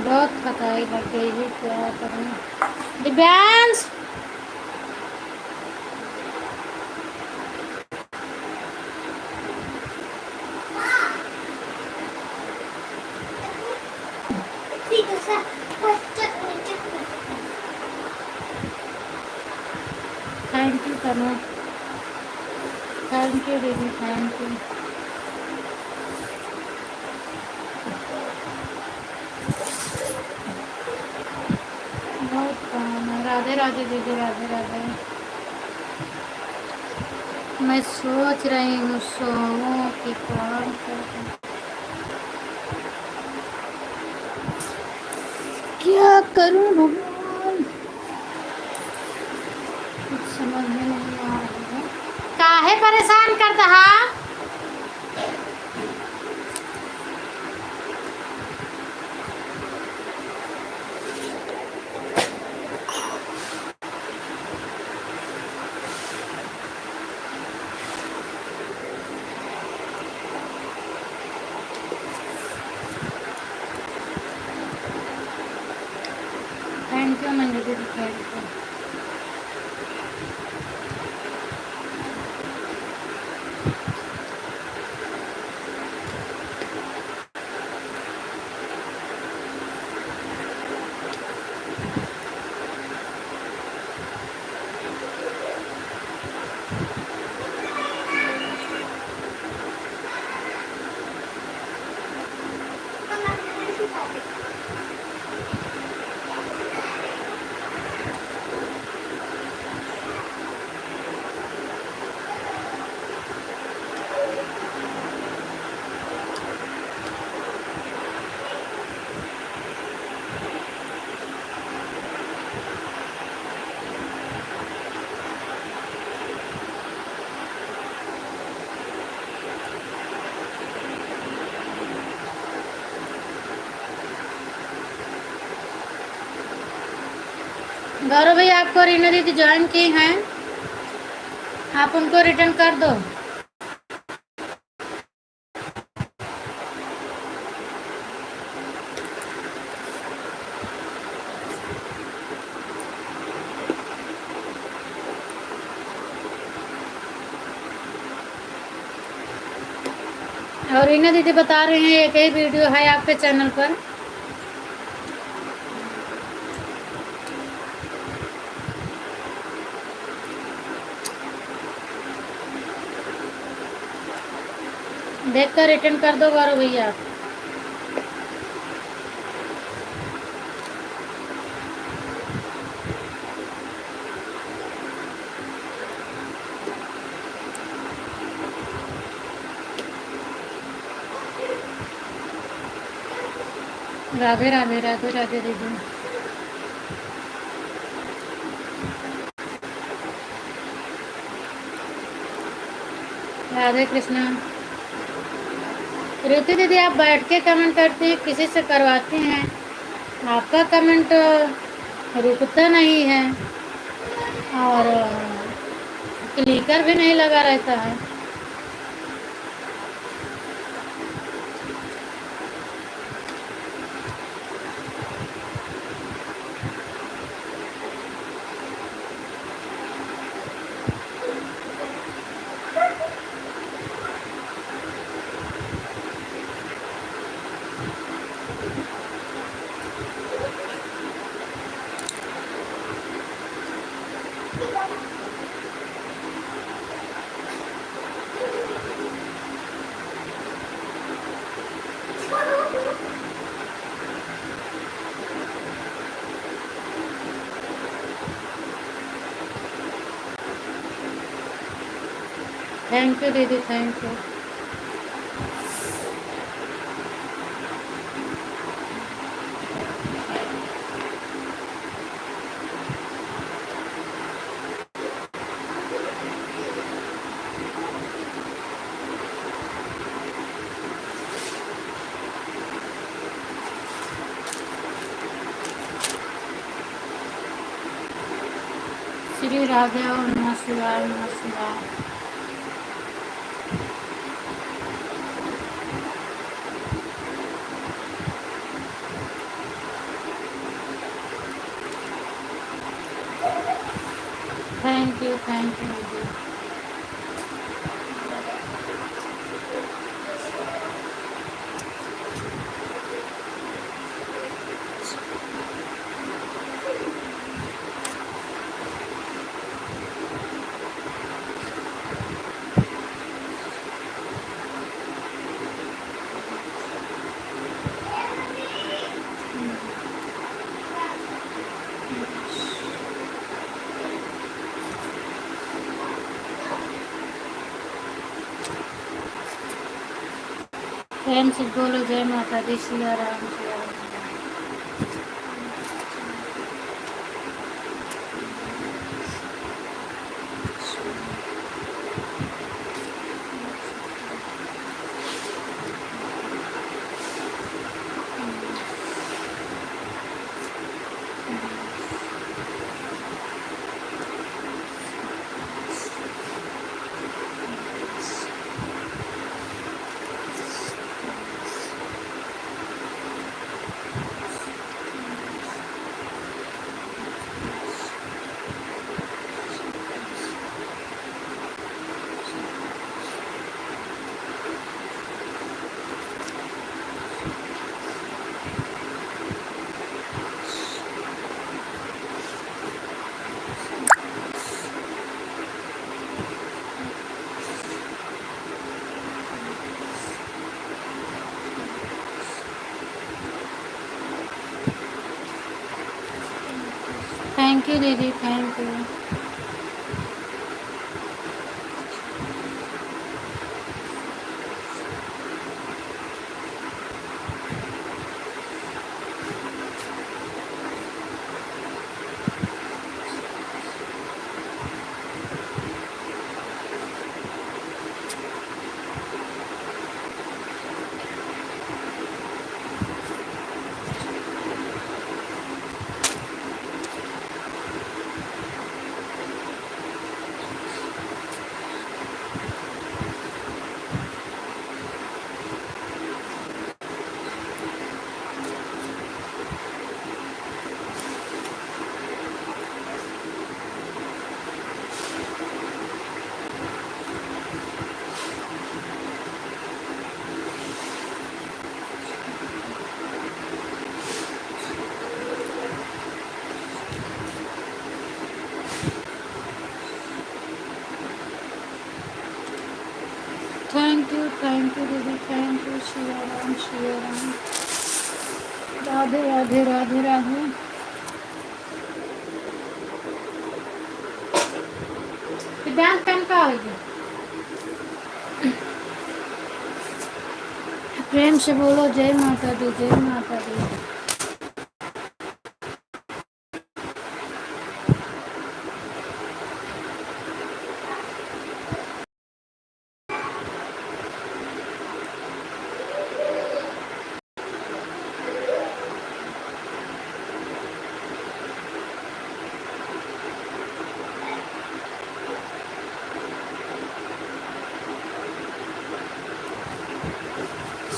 बहुत थकाई लग गई है, क्या करें। दिव्यांश ठीक है सर, बस नीचे। Thank you Tanu, thank you दीदी, थैंक यू। बहुत काम है। राधे राधे दीदी, राधे राधे। मैं सोच रही हूँ सोऊं कि काम करूं, क्या करूं भगवान, कुछ समझ में नहीं आ रहा है। काहे परेशान कर दहा? गौरव भाई आपको रीना दीदी ज्वाइन की हैं, आप उनको रिटर्न कर दो। और रीना दीदी बता रहे हैं एक ही वीडियो है आपके चैनल पर। देख कर रिटर्न कर दो गौरव भैया। राधे राधे राधे राधे दीदी। राधे कृष्णा। रीति दीदी आप बैठ के कमेंट करती हैं, किसी से करवाती हैं, आपका कमेंट रुकता नहीं है और क्लिकर भी नहीं लगा रहता है। थैंक यू दीदी, थैंक यू। श्री राधे और नमः शिवाय, नमः शिवाय। थैंक यू दीदी। प्रेम से बोलो जय माता दी, सिया राम सिया राम। थैंक यू दीदी, थैंक यू। थैंक यू दीदी, thank you. Shri Ram, Shri Ram. Radhe Radhe Radhe Radhe. Dance पेन का होगी। प्रेम से बोलो जय माता दी, जय माता दी।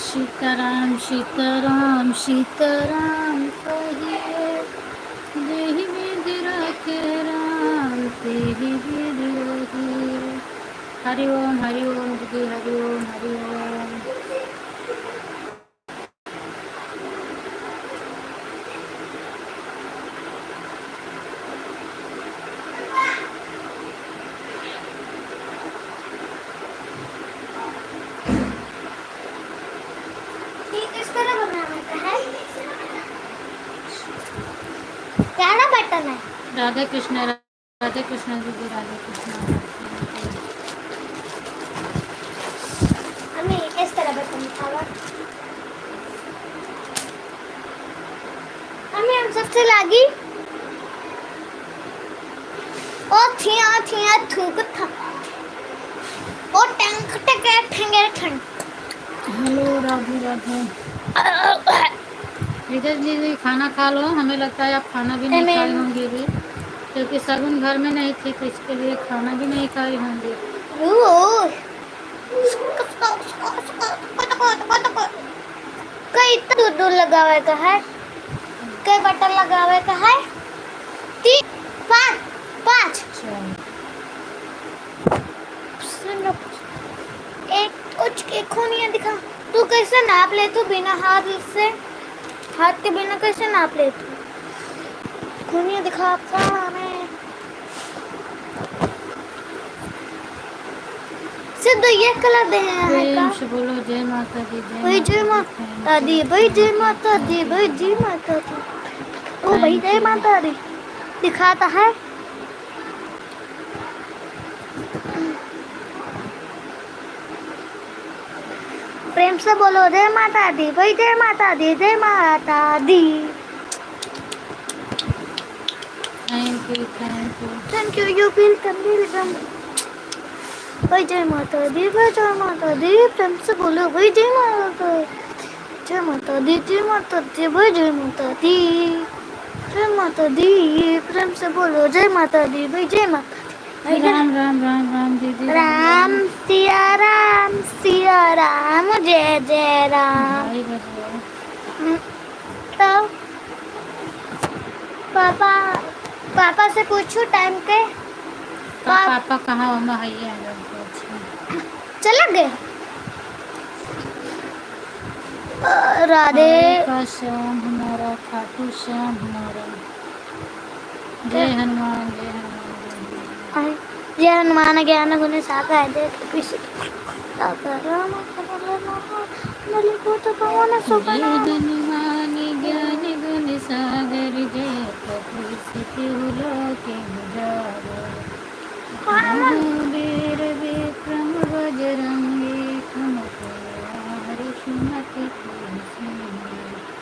सीताराम सीताराम सीताराम कहिए, जेहि विधि रखे राम तेहि विधि रहिए। हरि ओम दीदी, हरि ओम, हरि ओम। ये किस तरह बनाना है? क्या ना बटन है? राधे कृष्ण, राधे कृष्ण दीदी, राधे कृष्ण। हमें ये किस तरह बटन था? हमें हम सबसे लागी ओ थिया थूक था ओ टैंक टके ठंगे ठंड। हेलो राधे राधे। रितेश दीदी खाना खा लो, हमें लगता है आप खाना भी नहीं खाए होंगे भी, क्योंकि सगुन घर में नहीं थी तो इसके लिए खाना भी नहीं खाए होंगे। कई दूर दूर लगावे का है, कई बटन लगावे का है। 3 5 5 एक कुछ के खूनियाँ दिखा। तू कैसे नाप ले? तू बिना हाथ से, हाथ के बिना कैसे नाप ले? तू खूनियाँ दिखाता हमें। सिर्फ ये कलर दे हैं का? से बोलो जय माता दी, भाई जय माता दी, भाई जय माता दी, भाई जय माता दी। ओ भाई जय माता दी दिखाता है। प्रेम से बोलो जय माता दी, भाई जय माता दी, जय माता दी। Thank you thank you, you welcome. भाई जय माता दी, भाई जय माता दी। प्रेम से बोलो भाई जय माता दी, जय माता दी, जय माता दी, भाई जय माता दी, जय माता दी। प्रेम से बोलो जय माता दी, भाई जय माता दी। राम राम राम राम दीदी, राम सिया राम, जय जय राम। भाई बजाओ। तो पापा से पूछू टाइम के। पापा कहाँ हो? है चला गए। राधे का श्याम हमारा, खाटू श्याम हमारा। जय हनुमान, जय हनुमान। जय हनुमान ज्ञान गुण सागर जय हनुमान ज्ञान गुण सागर, जय कपीस लोके उजागर। महावीर विक्रम बजरंगी, कुमति सुमति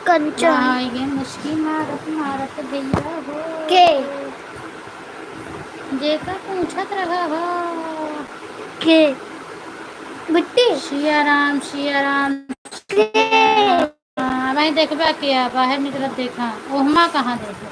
कंचन ये मुश्किल मारत मारत भैया हो के जेका पूछत रहा हो के बिट्टी सिया राम, सिया राम। मैं देखबा किया बाहर निकलत देखा, ओहमा कहाँ देखा।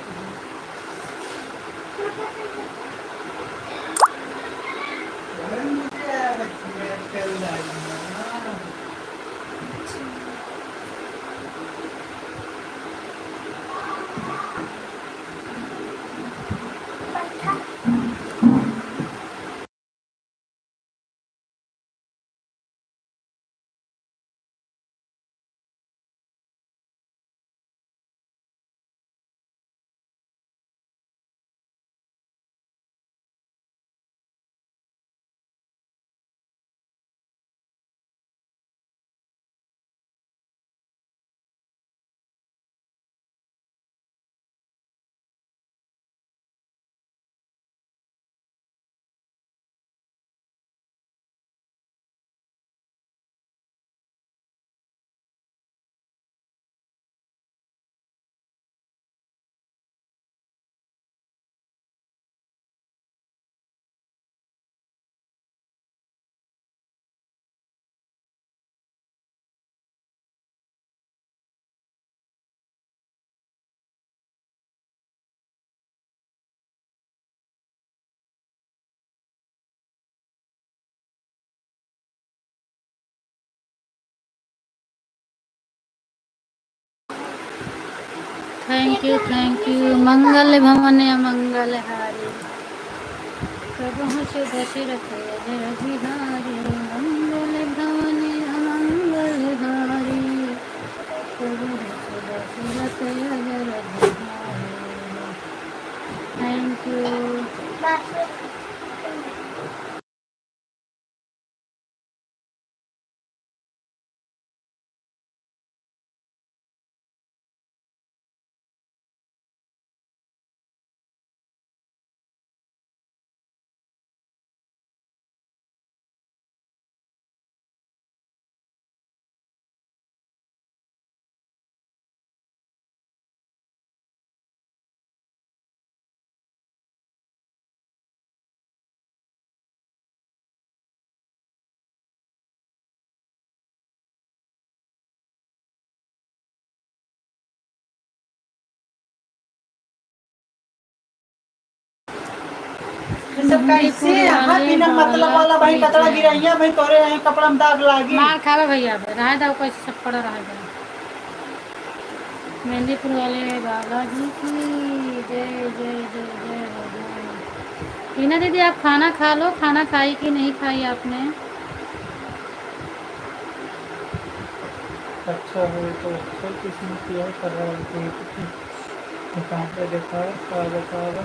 थैंक यू मंगल भवन मंगल हारी प्रभु शुभ दशरथ जय बिहारी मंगल भवन मंगल हारी प्रभु शुभ दशरथ जय बिहारी। Thank you. सब कैसे हाथ बिना मतलब वाला भाई कचरा गिराइया भाई तोरे यहाँ कपड़ा में दाग लागी मार खावे भैया रहा दो कैसे सब पड़ा रहा है। मेहंदीपुर वाले बालाजी की जय जय जय जय भगवान। टीना दीदी आप खाना खा लो, खाना खाई कि नहीं खाई आपने? अच्छा है तो अच्छा किस्म किया कर रहा है दुकान पे देखा क्या बता रहा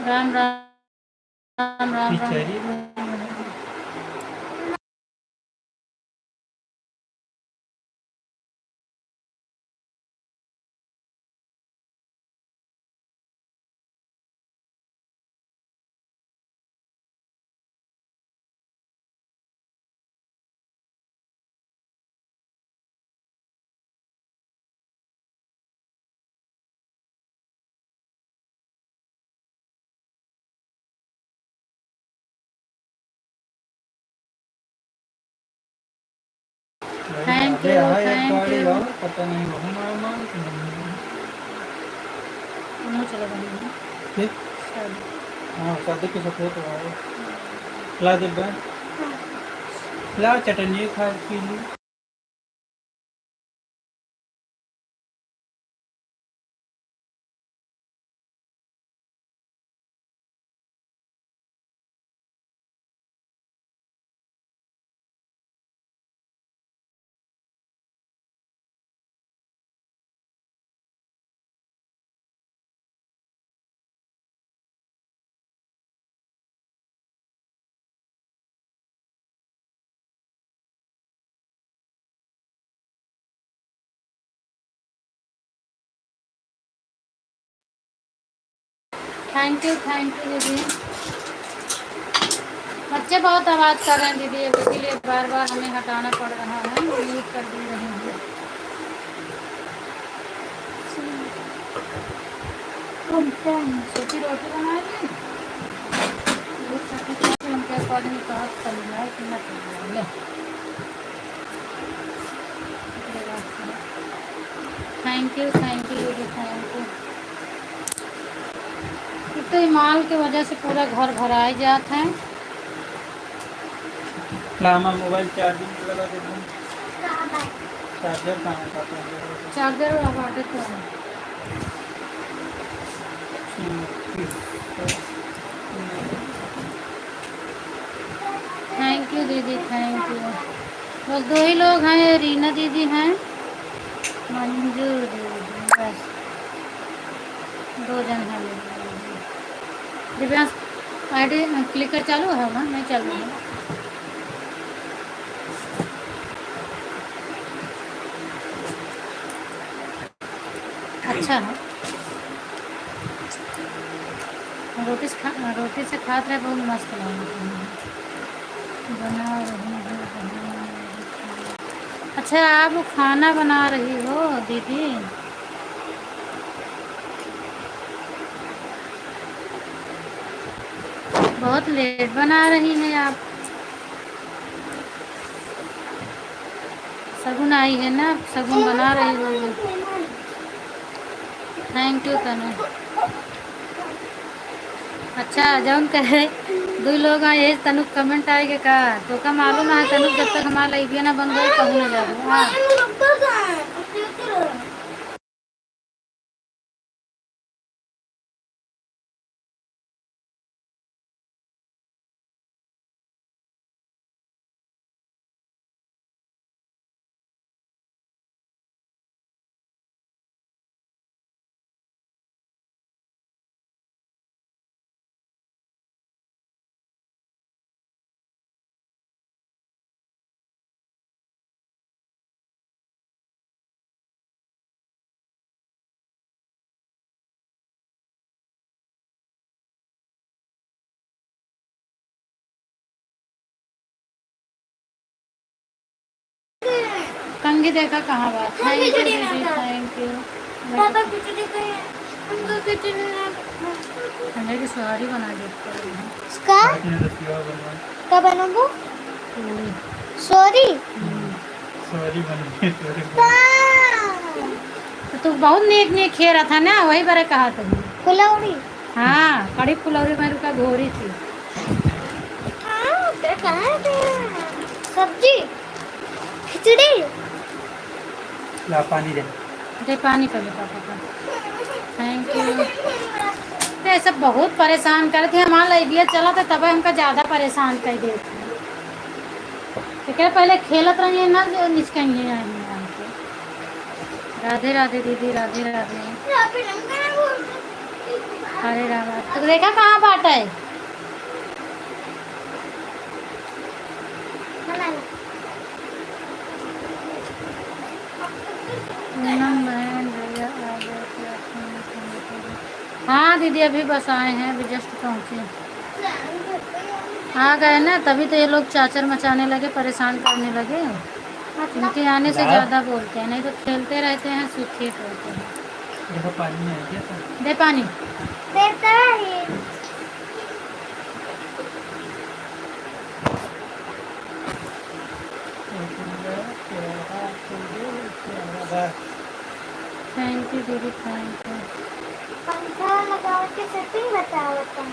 राम राम राम राम बिचारी थैंक अरे यू हाँ एक थैंक गाड़ी यू। और पता नहीं वो हमारा माल चलो बनी ठीक हाँ शादी के साथ हो तो आओ ला दे बहन ला चटनी खा पी ली थैंक यू दीदी। बच्चे बहुत आवाज़ कर रहे हैं दीदी, इसीलिए बार बार हमें हटाना पड़ रहा है, म्यूट कर दी रही हूँ। छोटी रोटी बनाएगी उनके अकॉर्डिंग कहा कर लिया कि ना कर लिया। थैंक यू दीदी थैंक यू। तो माल की वजह से पूरा घर भराई जाता है। लामा मोबाइल चार्जिंग लगा देता हूँ चार्जर कहाँ था चार्जर हमारे तो है। थैंक यू दीदी थैंक यू। बस दो ही लोग हैं, रीना दीदी हैं, मंजू दीदी, बस 2 जन हैं। दिव्यांश आईडी क्लिकर चालू है ना? नहीं चालू है। अच्छा है रोटी से खाते रहे, बहुत मस्त लगा बना रही हो। अच्छा आप खाना बना रही हो दीदी? बहुत लेट बना रही हैं आप। सगुन आई है ना, सगुन बना रही होंगी। थैंक यू तनु। अच्छा जौन कहे दो लोग आए तनु कमेंट आएगा का तो का मालूम है तनु जब तक हमारा लाइबिया ना बन गई कहूँ ना जाबू। हाँ कंगी देखा कहाँ बात। थैंक यू दीदी, थैंक यू। पापा खिचड़ी खाए हमको खिचड़ी ठंडे की सुहारी बना देते हैं। उसका क्या बनाऊंगा पूरी। सॉरी सॉरी बन तो तू बहुत नेक नेक खे रहा था ना, वही बारे कहा तुम। फुलौड़ी हाँ कड़ी फुलौरी मेरे का घोरी थी। कहाँ है सब्जी खिचड़ी ला पानी दे। दे पानी कर ले पापा का। Thank you. तो ऐसा बहुत परेशान कर थे हमारा लाइबिया चला था तब हमका ज़्यादा परेशान कर दे। तो क्या पहले खेलत रहिए ना जो निचकाइए आए राधे राधे दीदी, राधे राधे। अरे राधा तो देखा कहाँ बाटा है। हाँ दीदी अभी बस आए हैं, अभी जस्ट पहुँचे। आ गए ना तभी तो ये लोग चाचर मचाने लगे, परेशान करने लगे। इनके आने से ज़्यादा बोलते हैं, नहीं तो खेलते रहते हैं सूखे रहते हैं। देखो पानी में है क्या दे पानी। देता है थैंक यू दीदी, थैंक यू। पंखा लगाओ के सेटिंग बताओ तुम।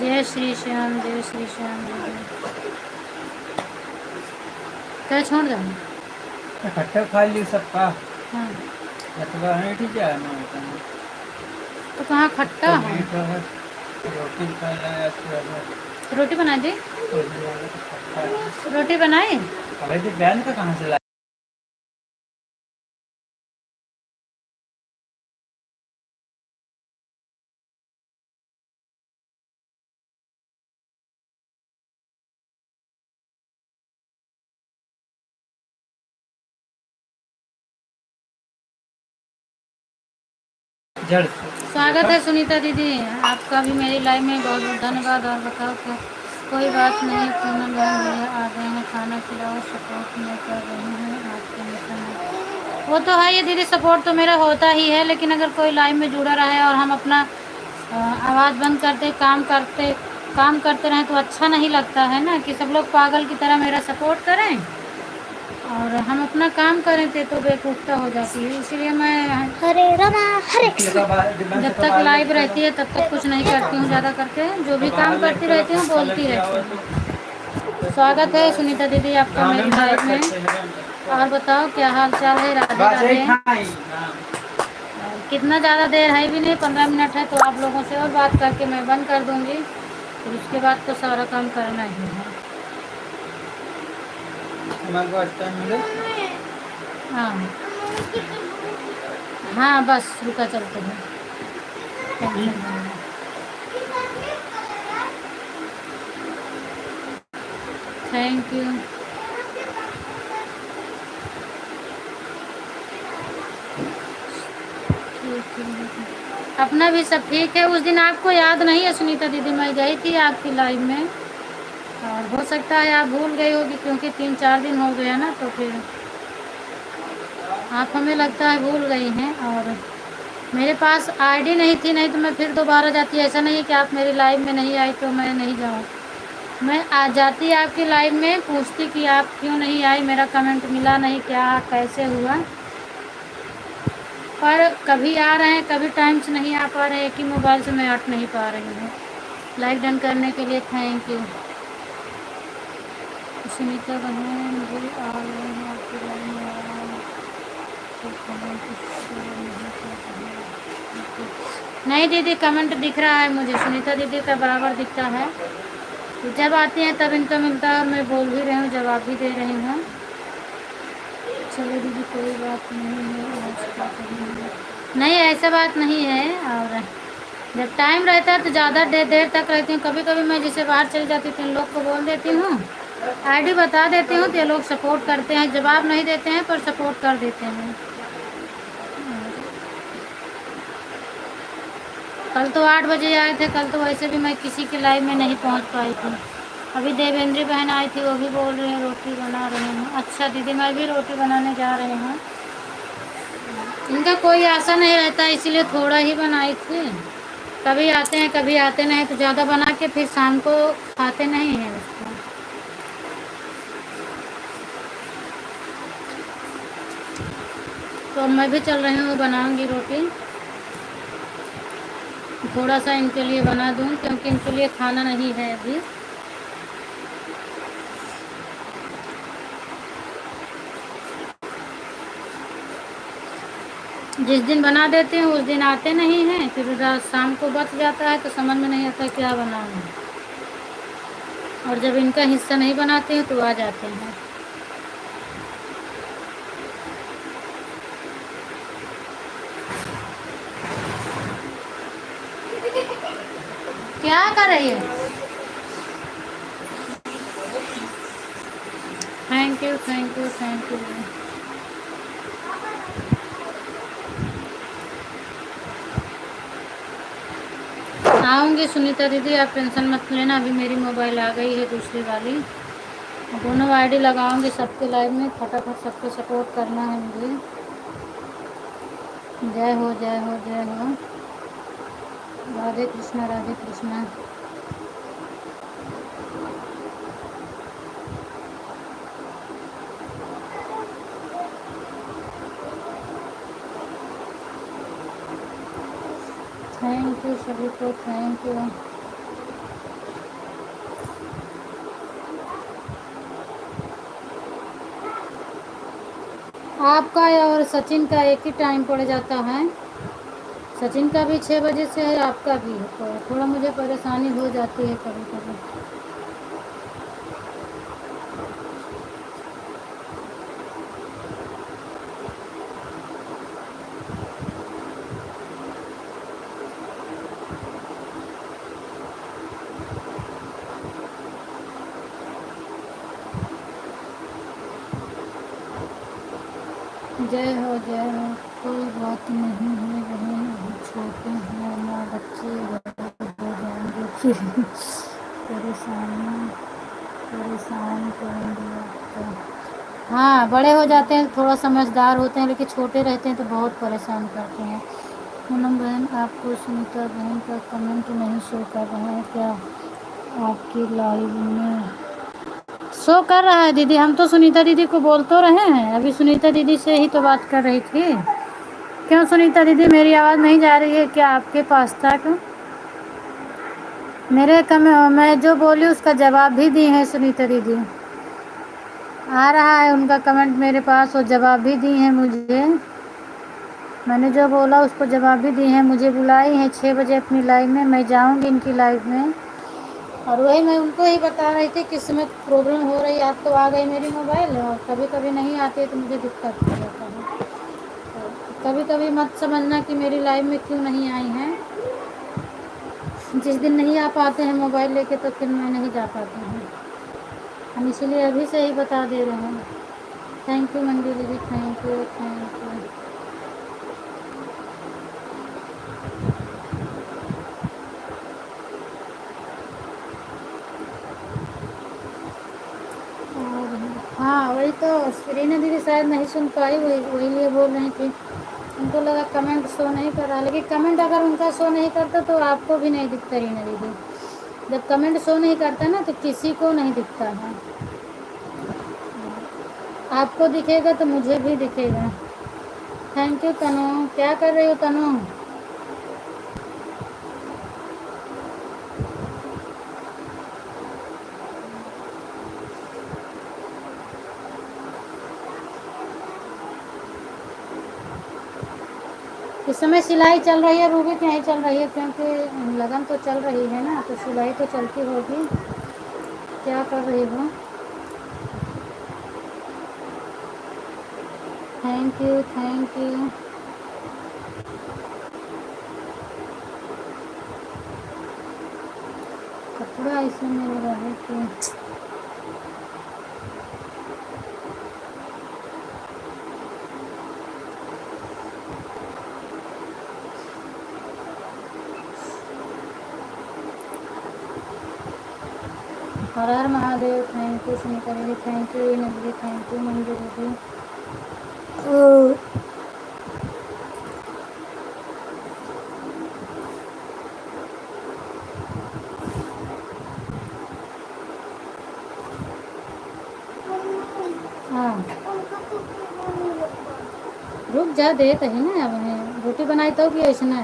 जय श्री श्याम, जय श्री श्याम दीदी। क्या छोड़ दो खट्टा खा ली सबका। हाँ अथवा है ठीक है ना तो कहाँ खट्टा है। रोटी खा लाया रोटी बना दी। रोटी बनाई। अरे तो बहन का कहाँ से लाया। जड़ स्वागत है सुनीता दीदी आपका भी मेरी लाइफ में, बहुत बहुत धन्यवाद। और बताओ क्या कोई बात नहीं, पूनम बहन भैया आ गए हैं, खाना खिलाओ, सपोर्ट मैं कर रही हूँ आपके मिशन में। वो तो है ये दीदी, सपोर्ट तो मेरा होता ही है, लेकिन अगर कोई लाइव में जुड़ा रहा है और हम अपना आवाज़ बंद करते काम करते रहें तो अच्छा नहीं लगता है ना, कि सब लोग पागल की तरह मेरा सपोर्ट करें और हम अपना काम करें थे तो बेवकूफ़ता हो जाती है। इसीलिए मैं हरे रामा हरे जब तक लाइव रहती है तब तक कुछ नहीं करती हूँ ज़्यादा करके, जो भी काम करती रहती हूँ बोलती रहती हूँ। स्वागत है सुनीता दीदी आपका मेरी लाइव में। और बताओ क्या हाल चाल है। राधे राधे। कितना ज़्यादा देर है भी नहीं, 15 मिनट है, तो आप लोगों से और बात करके मैं बंद कर दूँगी, फिर उसके बाद तो सारा काम करना ही है। हाँ हाँ बस रुका चलते हैं। Thank you. अपना भी सब ठीक है। उस दिन आपको याद नहीं है सुनीता दीदी, मैं गई थी आपकी लाइव में और हो सकता है आप भूल गई होगी, क्योंकि 3-4 दिन हो गया ना, तो फिर आप हमें लगता है भूल गई हैं। और मेरे पास आईडी नहीं थी, नहीं तो मैं फिर दोबारा जाती। ऐसा नहीं है कि आप मेरी लाइव में नहीं आई तो मैं नहीं जाऊँ। मैं आ जाती आपकी लाइव में, पूछती कि आप क्यों नहीं आई, मेरा कमेंट मिला नहीं, क्या कैसे हुआ। पर कभी आ रहे हैं, कभी टाइम से नहीं आ पा रहे हैं, एक ही मोबाइल से मैं हट नहीं पा रही हूँ। लाइक डन करने के लिए थैंक यू। सुनीता बने मुझे आ रहे हैं आपकी लाइव में तो comment नहीं दीदी, कमेंट दिख रहा है मुझे, सुनीता दीदी का बराबर दिखता है। तो जब आती हैं तब इनका मिलता है और मैं बोल भी रही हूँ, जवाब भी दे रही हूँ। चलो दीदी कोई बात नहीं है, आज क्या करेंगे। नहीं ऐसा बात नहीं है। और जब टाइम रहता है तो ज़्यादा देर तक रहती हूँ। कभी कभी मैं जिसे बाहर चली जाती हूँ तो इन लोग को बोल देती हूँ, आईडी बता देती हूँ, तो ये लोग सपोर्ट करते हैं। जवाब नहीं देते हैं पर सपोर्ट कर देते हैं। कल तो 8 बजे आए थे, कल तो वैसे भी मैं किसी की लाइव में नहीं पहुँच पाई थी। अभी देवेंद्री बहन आई थी, वो भी बोल रही है रोटी बना रही हूँ। अच्छा दीदी, मैं भी रोटी बनाने जा रही हूँ। इनका कोई आशा नहीं रहता, इसीलिए थोड़ा ही बनाई थी। कभी आते हैं कभी आते नहीं, तो ज़्यादा बना के फिर शाम को खाते नहीं हैं उसको। तो अब मैं भी चल रही हूँ, बनाऊँगी रोटी। थोड़ा सा इनके लिए बना दूँ क्योंकि इनके लिए खाना नहीं है अभी। जिस दिन बना देते हैं उस दिन आते नहीं हैं, फिर रात शाम को बच जाता है तो समझ में नहीं आता क्या बनाऊँ। और जब इनका हिस्सा नहीं बनाते हैं तो आ जाते हैं। क्या कर रही है? Thank you thank you thank you. आऊँगी सुनीता दीदी, आप टेंशन मत लेना। अभी मेरी मोबाइल आ गई है दूसरी वाली, दोनों आईडी लगाऊंगी सबके लाइव में। फटाफट सबको सपोर्ट करना है मुझे। जय हो जय हो जय हो। राधे कृष्णा राधे कृष्णा। थैंक यू सभी को, थैंक यू। आपका और सचिन का एक ही टाइम पड़ जाता है। सचिन का भी 6 बजे से है, आपका भी है, तो थोड़ा मुझे परेशानी हो जाती है कभी कभी। जय हो जय हो। कोई बात नहीं है बहन, अभी छोटे हैं ना बच्चे, बड़े हो जाएंगे फिर परेशान परेशान करेंगे आपको। हाँ बड़े हो जाते हैं, थोड़ा समझदार होते हैं, लेकिन छोटे रहते हैं तो बहुत परेशान करते हैं। पूनम बहन, आपको सुनीता बहन का कमेंट नहीं शो कर रहा है क्या आपकी लाइव में? शो कर रहा है दीदी, हम तो सुनीता दीदी को बोल तो रहे हैं। अभी सुनीता दीदी से ही तो बात कर रही थी। क्यों सुनीता दीदी, मेरी आवाज़ नहीं जा रही है क्या आपके पास तक? मैं जो बोली उसका जवाब भी दी है सुनीता दीदी। आ रहा है उनका कमेंट मेरे पास, और जवाब भी दी है मुझे। मैंने जो बोला उसको जवाब भी दी है। मुझे बुलाई है 6 बजे अपनी लाइव में, मैं जाऊंगी इनकी लाइव में। और वही मैं उनको ही बता रही थी किस समय प्रॉब्लम हो रही है। आप तो आ गई मेरी मोबाइल, और कभी कभी नहीं आती है तो मुझे दिक्कत हो जाता है। तो कभी कभी मत समझना कि मेरी लाइव में क्यों नहीं आई हैं। जिस दिन नहीं आ पाते हैं मोबाइल लेके तो फिर मैं नहीं जा पाती हूँ। हम इसीलिए अभी से ही बता दे रहे हैं। थैंक यू मंडी दीदी, थैंक यू थैंक यू। हाँ वही तो, रीना दीदी शायद नहीं सुन पाई, वही वही लिए बोल रही थी। उनको लगा कमेंट शो नहीं कर रहा, लेकिन कमेंट अगर उनका शो नहीं करता तो आपको भी नहीं दिखता रीना दीदी। जब कमेंट शो नहीं करता ना तो किसी को नहीं दिखता है। आपको दिखेगा तो मुझे भी दिखेगा। थैंक यू तनु। क्या कर रही हो तनु? इस समय सिलाई चल रही है रूबी की नहीं चल रही है? क्योंकि लगन तो चल रही है ना, तो सिलाई तो चलती होगी। क्या कर रही हो? Thank you thank you. कपड़ा ऐसे मेरे रहे कि हर हर महादेव। थैंक यू सुनीता दीदी, थैंक यू रीना दीदी, थैंक यू मंजू दीदी। हाँ रुक जा, दे तो ही ना। अब रोटी बनाई तो कि ऐसे ना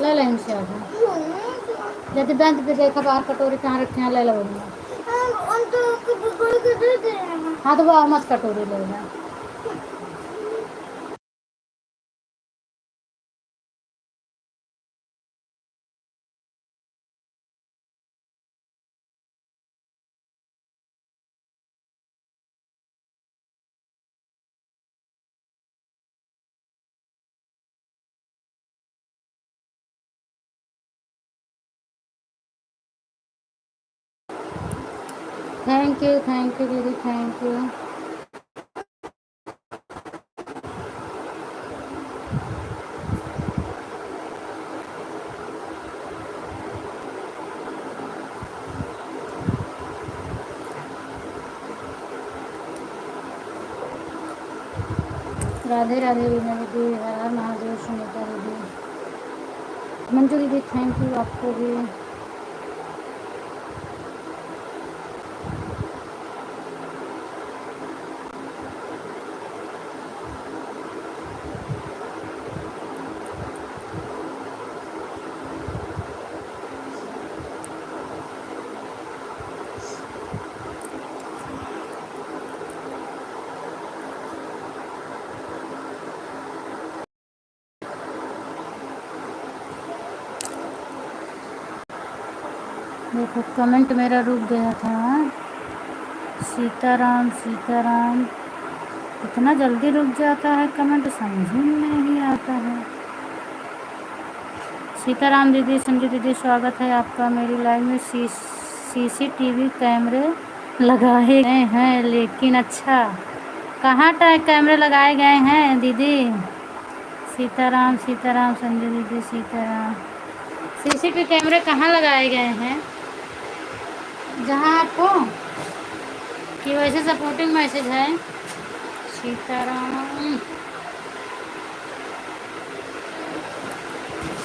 ले लें से आधा। जब बैंक पे देखा बाहर कटोरी कहाँ रखे हैं, ले लो। हाँ तो वो मस्त कटोरी ले लेना। थैंक यू दीदी, थैंक यू। राधे राधे रीना दीदी, हर हर महादेव सुनीता दीदी, मंजू दीदी थैंक यू आपको भी। देखो कमेंट मेरा रुक गया था। सीताराम सीताराम, इतना जल्दी रुक जाता है कमेंट, समझ में नहीं आता है। सीताराम दीदी, संजू दीदी स्वागत है आपका मेरी लाइव में। सीसीटीवी कैमरे लगाए गए हैं, लेकिन अच्छा कहाँ तक कैमरे लगाए गए हैं दीदी? सीताराम सीताराम संजू दीदी सीताराम। सीसीटीवी कैमरे कहाँ लगाए गए हैं? जहाँ आपको कि वैसे सपोर्टिंग मैसेज है। सीताराम,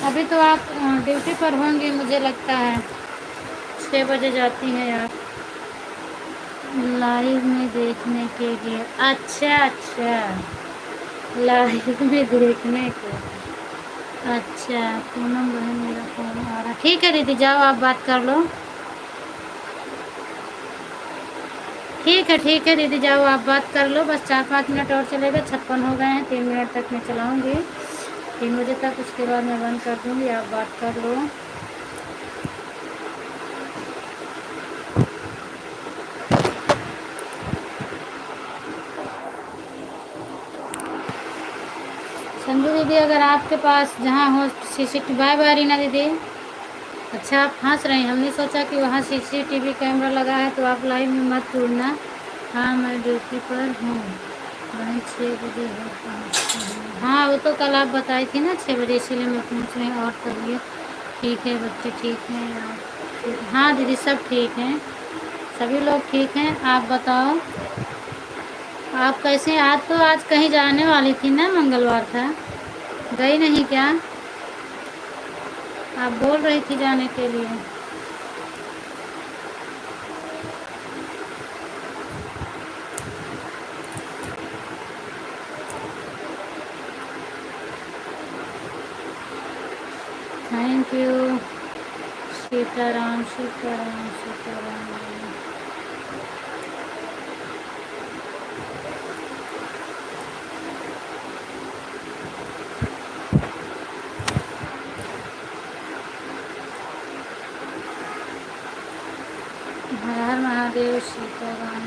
अभी तो आप ड्यूटी पर होंगी मुझे लगता है, 6 बजे जाती हैं आप लाइव में देखने के लिए। अच्छा अच्छा, लाइव में देखने के। अच्छा पूनम बहन, मेरा फोन आ रहा। ठीक है दीदी, जाओ आप बात कर लो। ठीक है दीदी, जाओ आप बात कर लो। बस 4-5 मिनट और चलेगा, 56 हो गए हैं। 3 मिनट तक मैं चलाऊंगी, 3 बजे तक, उसके बाद मैं बंद कर दूंगी। आप बात कर लो। संजू दीदी, अगर आपके पास जहाँ हो सीसीटीवी, बाय बाय रीना दीदी। अच्छा आप हंस रहे हैं, हमने सोचा कि वहाँ सीसीटीवी कैमरा लगा है तो आप लाइव में मत जुड़ना। हाँ मैं ड्यूटी पर हूँ, वहीं 6 बजे होता है। हाँ वो तो कल आप बताई थी ना 6 बजे, इसीलिए मैं पूछ रही हूँ। और तबीयत ठीक है, बच्चे ठीक हैं आप? हाँ दीदी सब ठीक हैं, सभी लोग ठीक हैं। आप बताओ आप कैसे? आज तो आज कहीं जाने वाली थी ना, मंगलवार था, गई नहीं क्या? आप बोल रही थी जाने के लिए। Thank you. सीताराम सीताराम सीताराम। हर हर महादेव सीताराम।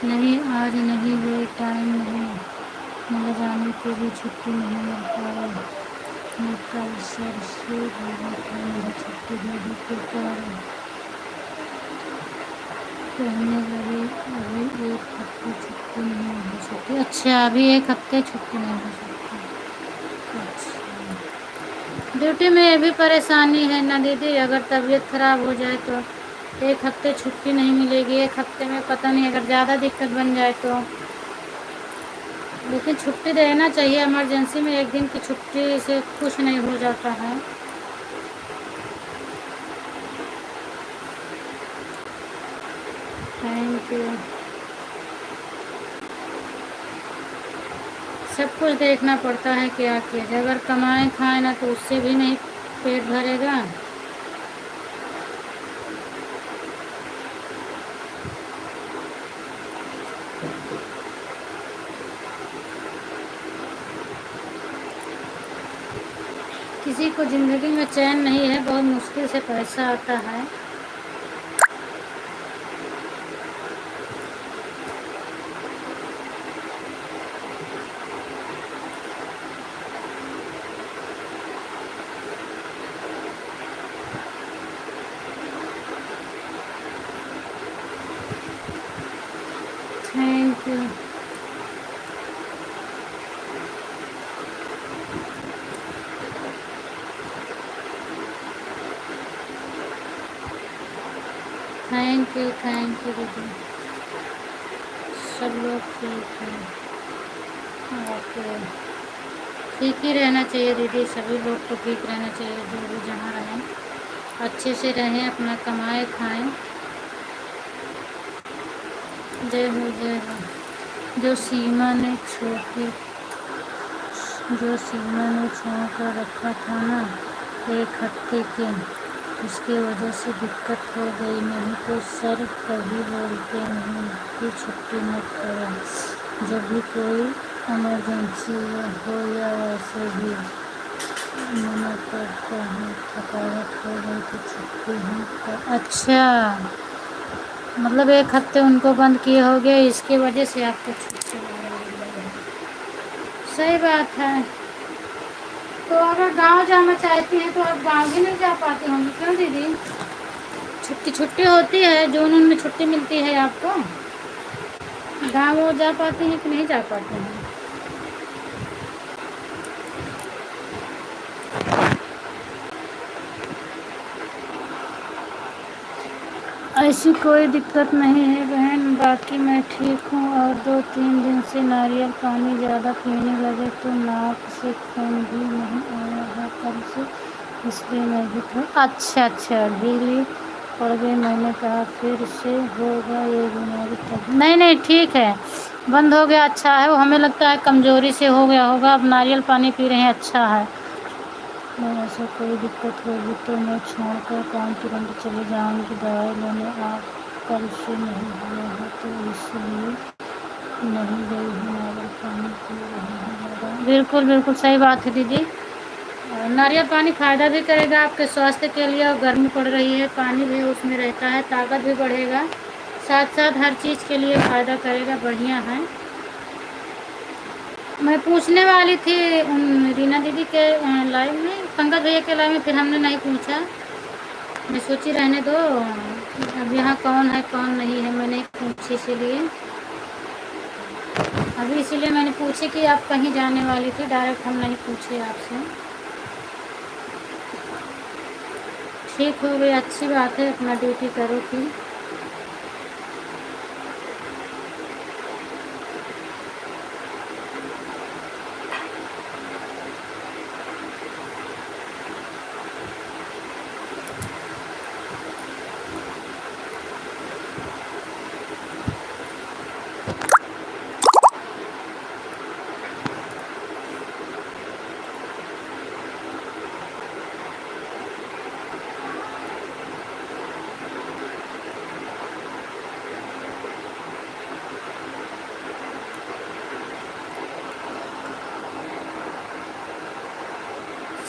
नहीं आज नहीं हुए, टाइम नहीं मिल जाने के लिए छुट्टी नहीं मिल पाई। मैं कल सर से बोला था मेरी छुट्टी होगी के कारण कहने लगे अभी एक हफ्ते छुट्टी नहीं हो सकती। अच्छा अभी एक हफ्ते छुट्टी नहीं हो सकती। अच्छा ड्यूटी में ये भी परेशानी है ना दीदी, अगर तबीयत खराब हो जाए तो एक हफ्ते छुट्टी नहीं मिलेगी। एक हफ्ते में पता नहीं अगर ज़्यादा दिक्कत बन जाए तो, लेकिन छुट्टी देना चाहिए। इमरजेंसी में एक दिन की छुट्टी से कुछ नहीं हो जाता है। Thank you. सब कुछ देखना पड़ता है क्या किया जाए। अगर कमाए खाए ना तो उससे भी नहीं पेट भरेगा। किसी को ज़िंदगी में चैन नहीं है, बहुत मुश्किल से पैसा आता है। Thank you. थैंक यू दीदी। सब लोग ठीक हैं। ओके ठीक ही रहना चाहिए दीदी, सभी लोग को ठीक रहना चाहिए। जो भी जहाँ रहें अच्छे से रहें, अपना कमाएं खाएं। जय हो जय हो। जो सीमा ने छोड़ कर रखा था ना एक हफ्ते के, उसकी वजह से दिक्कत हो गई। नहीं तो सर कभी बोलते नहीं कि छुट्टी मत करो। जब भी कोई इमरजेंसी हो या वैसे भी मना करता हूँ। थकावट हो गई तो छुट्टी ही कर। अच्छा मतलब एक हफ्ते उनको बंद किए हो गए, इसकी वजह से आपको छुट्टी मिली है। सही बात है। तो अगर गांव जाना चाहती हैं तो आप गांव भी नहीं जा पाती होंगी, क्यों दीदी? छुट्टी होती है, जून में छुट्टी मिलती है आपको। गांव वो जा पाती हैं कि नहीं जा पाती हैं? ऐसी कोई दिक्कत नहीं है बहन, बाकी मैं ठीक हूँ। और 2-3 दिन से नारियल पानी ज़्यादा पीने लगे तो नाक से खून भी नहीं आया है कल से, इसलिए मैं भी थोड़ा अच्छा ढीली पड़ गई। मैंने कहा फिर से होगा ये बीमारी तब। नहीं ठीक है, बंद हो गया अच्छा है। वो हमें लगता है कमज़ोरी से हो गया होगा। अब नारियल पानी पी रहे हैं अच्छा है। मैं ऐसा कोई दिक्कत होगी तो मैं छोड़ कर काम तुरंत चले जाऊँगी दवाई लेने। आप कल से नहीं हुआ है तो इसलिए नहीं गई हूँ। नारियल पानी पी रही हूँ ज़्यादा। बिल्कुल सही बात है दीदी। नारियल पानी फ़ायदा भी करेगा आपके स्वास्थ्य के लिए, और गर्मी पड़ रही है, पानी भी उसमें रहता है, ताकत भी बढ़ेगा, साथ साथ हर चीज़ के लिए फ़ायदा करेगा। बढ़िया है। मैं पूछने वाली थी रीना दीदी के लाइव में, पंकज भैया के लाइव में, फिर हमने नहीं पूछा। मैं सोची रहने दो, अब यहाँ कौन है कौन नहीं है, मैंने पूछी इसीलिए। अभी इसीलिए मैंने पूछी कि आप कहीं जाने वाली थी, डायरेक्ट हम नहीं पूछे आपसे। ठीक हो गई, अच्छी बात है, अपना ड्यूटी करो फिर।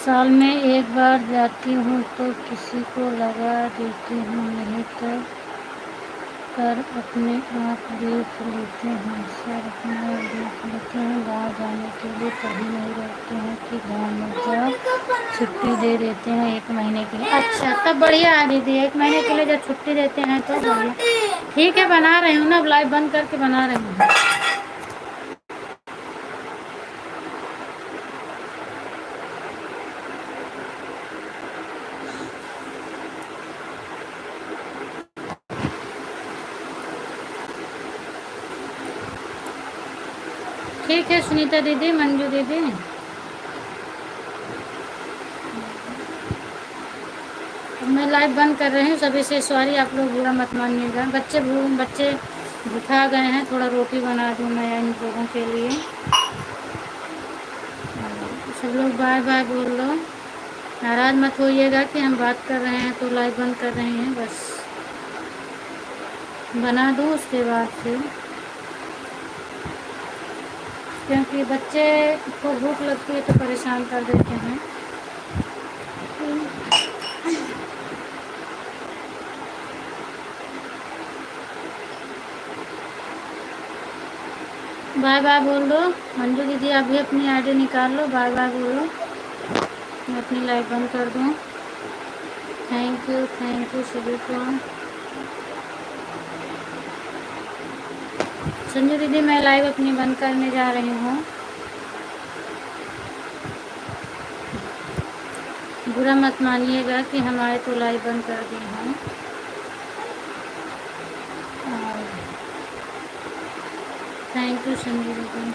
साल में एक बार जाती हूँ तो किसी को लगा देती हूँ, नहीं तो कर अपने आप देख लेते हैं। सर अपने आप देख लेते हैं। गाँव जाने के लिए कभी नहीं रहते हैं कि गाँव में जाओ, छुट्टी दे देते हैं 1 महीने के लिए। अच्छा, तब बढ़िया है दीदी, 1 महीने के लिए जब छुट्टी देते हैं तो बढ़िया। ठीक है, बना रही हूँ ना, अब लाइव बंद करके बना रही हूँ। ठीक है सुनीता दीदी, मंजू दीदी, मैं लाइव बंद कर रही हूँ। सभी से सॉरी, आप लोग बुरा मत मानिएगा। बच्चे भूखा गए हैं, थोड़ा रोटी बना दूँ मैं इन लोगों के लिए। सब लोग बाय बाय बोल लो, नाराज़ मत होइएगा कि हम बात कर रहे हैं तो लाइव बंद कर रहे हैं। बस बना दूँ उसके बाद फिर, क्योंकि बच्चे को भूख लगती है तो परेशान कर देते हैं। बाय बाय बोल दो मंजू दीदी, आप भी अपनी आईडी निकाल लो, बाय बाय बोलो। मैं अपनी लाइव बंद कर दूँ। थैंक यू सभी को। संजू दीदी, मैं लाइव अपनी बंद करने जा रही हूँ, बुरा मत मानिएगा कि हमारे तो लाइव बंद कर दी हैं। थैंक यू संजू दीदी।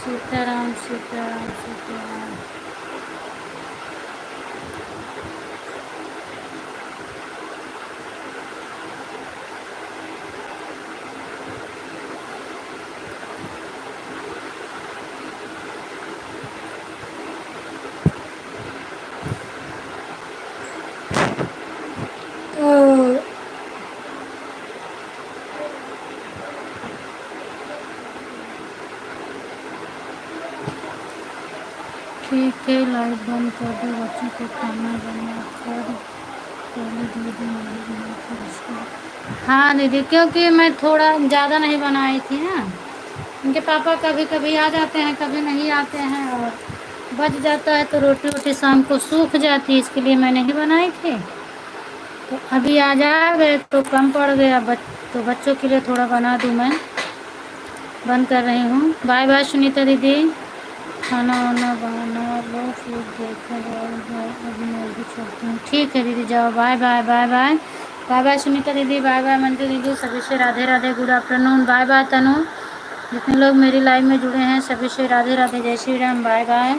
सीताराम सीताराम सीताराम। ठीक है, लाइट बंद कर दो, बच्चों को खाना बना कर पहले दीदी बनाकर उसको। हाँ दीदी, क्योंकि मैं थोड़ा ज़्यादा नहीं बनाई थी ना, उनके पापा कभी कभी आ जाते हैं, कभी नहीं आते हैं, और बच जाता है तो रोटी वोटी शाम को सूख जाती है, इसके लिए मैं नहीं बनाई थी। तो अभी आ जाए तो कम पड़ गया, तो बच्चों के लिए थोड़ा बना दूँ। मैं बंद कर रही हूँ। बाय बाय सुनीता दीदी, खाना वाना बना लो फिर देखो। अभी मैं भी चलती हूँ। ठीक है दीदी, जाओ, bye bye bye bye bye bye Sunita दीदी, बाय बाय मंजू दीदी, सभी से Radhe Radhe, good afternoon, bye bye Tanu. जितने लोग मेरी लाइव में जुड़े हैं सभी से राधे राधे, जय श्री राम, बाय बाय।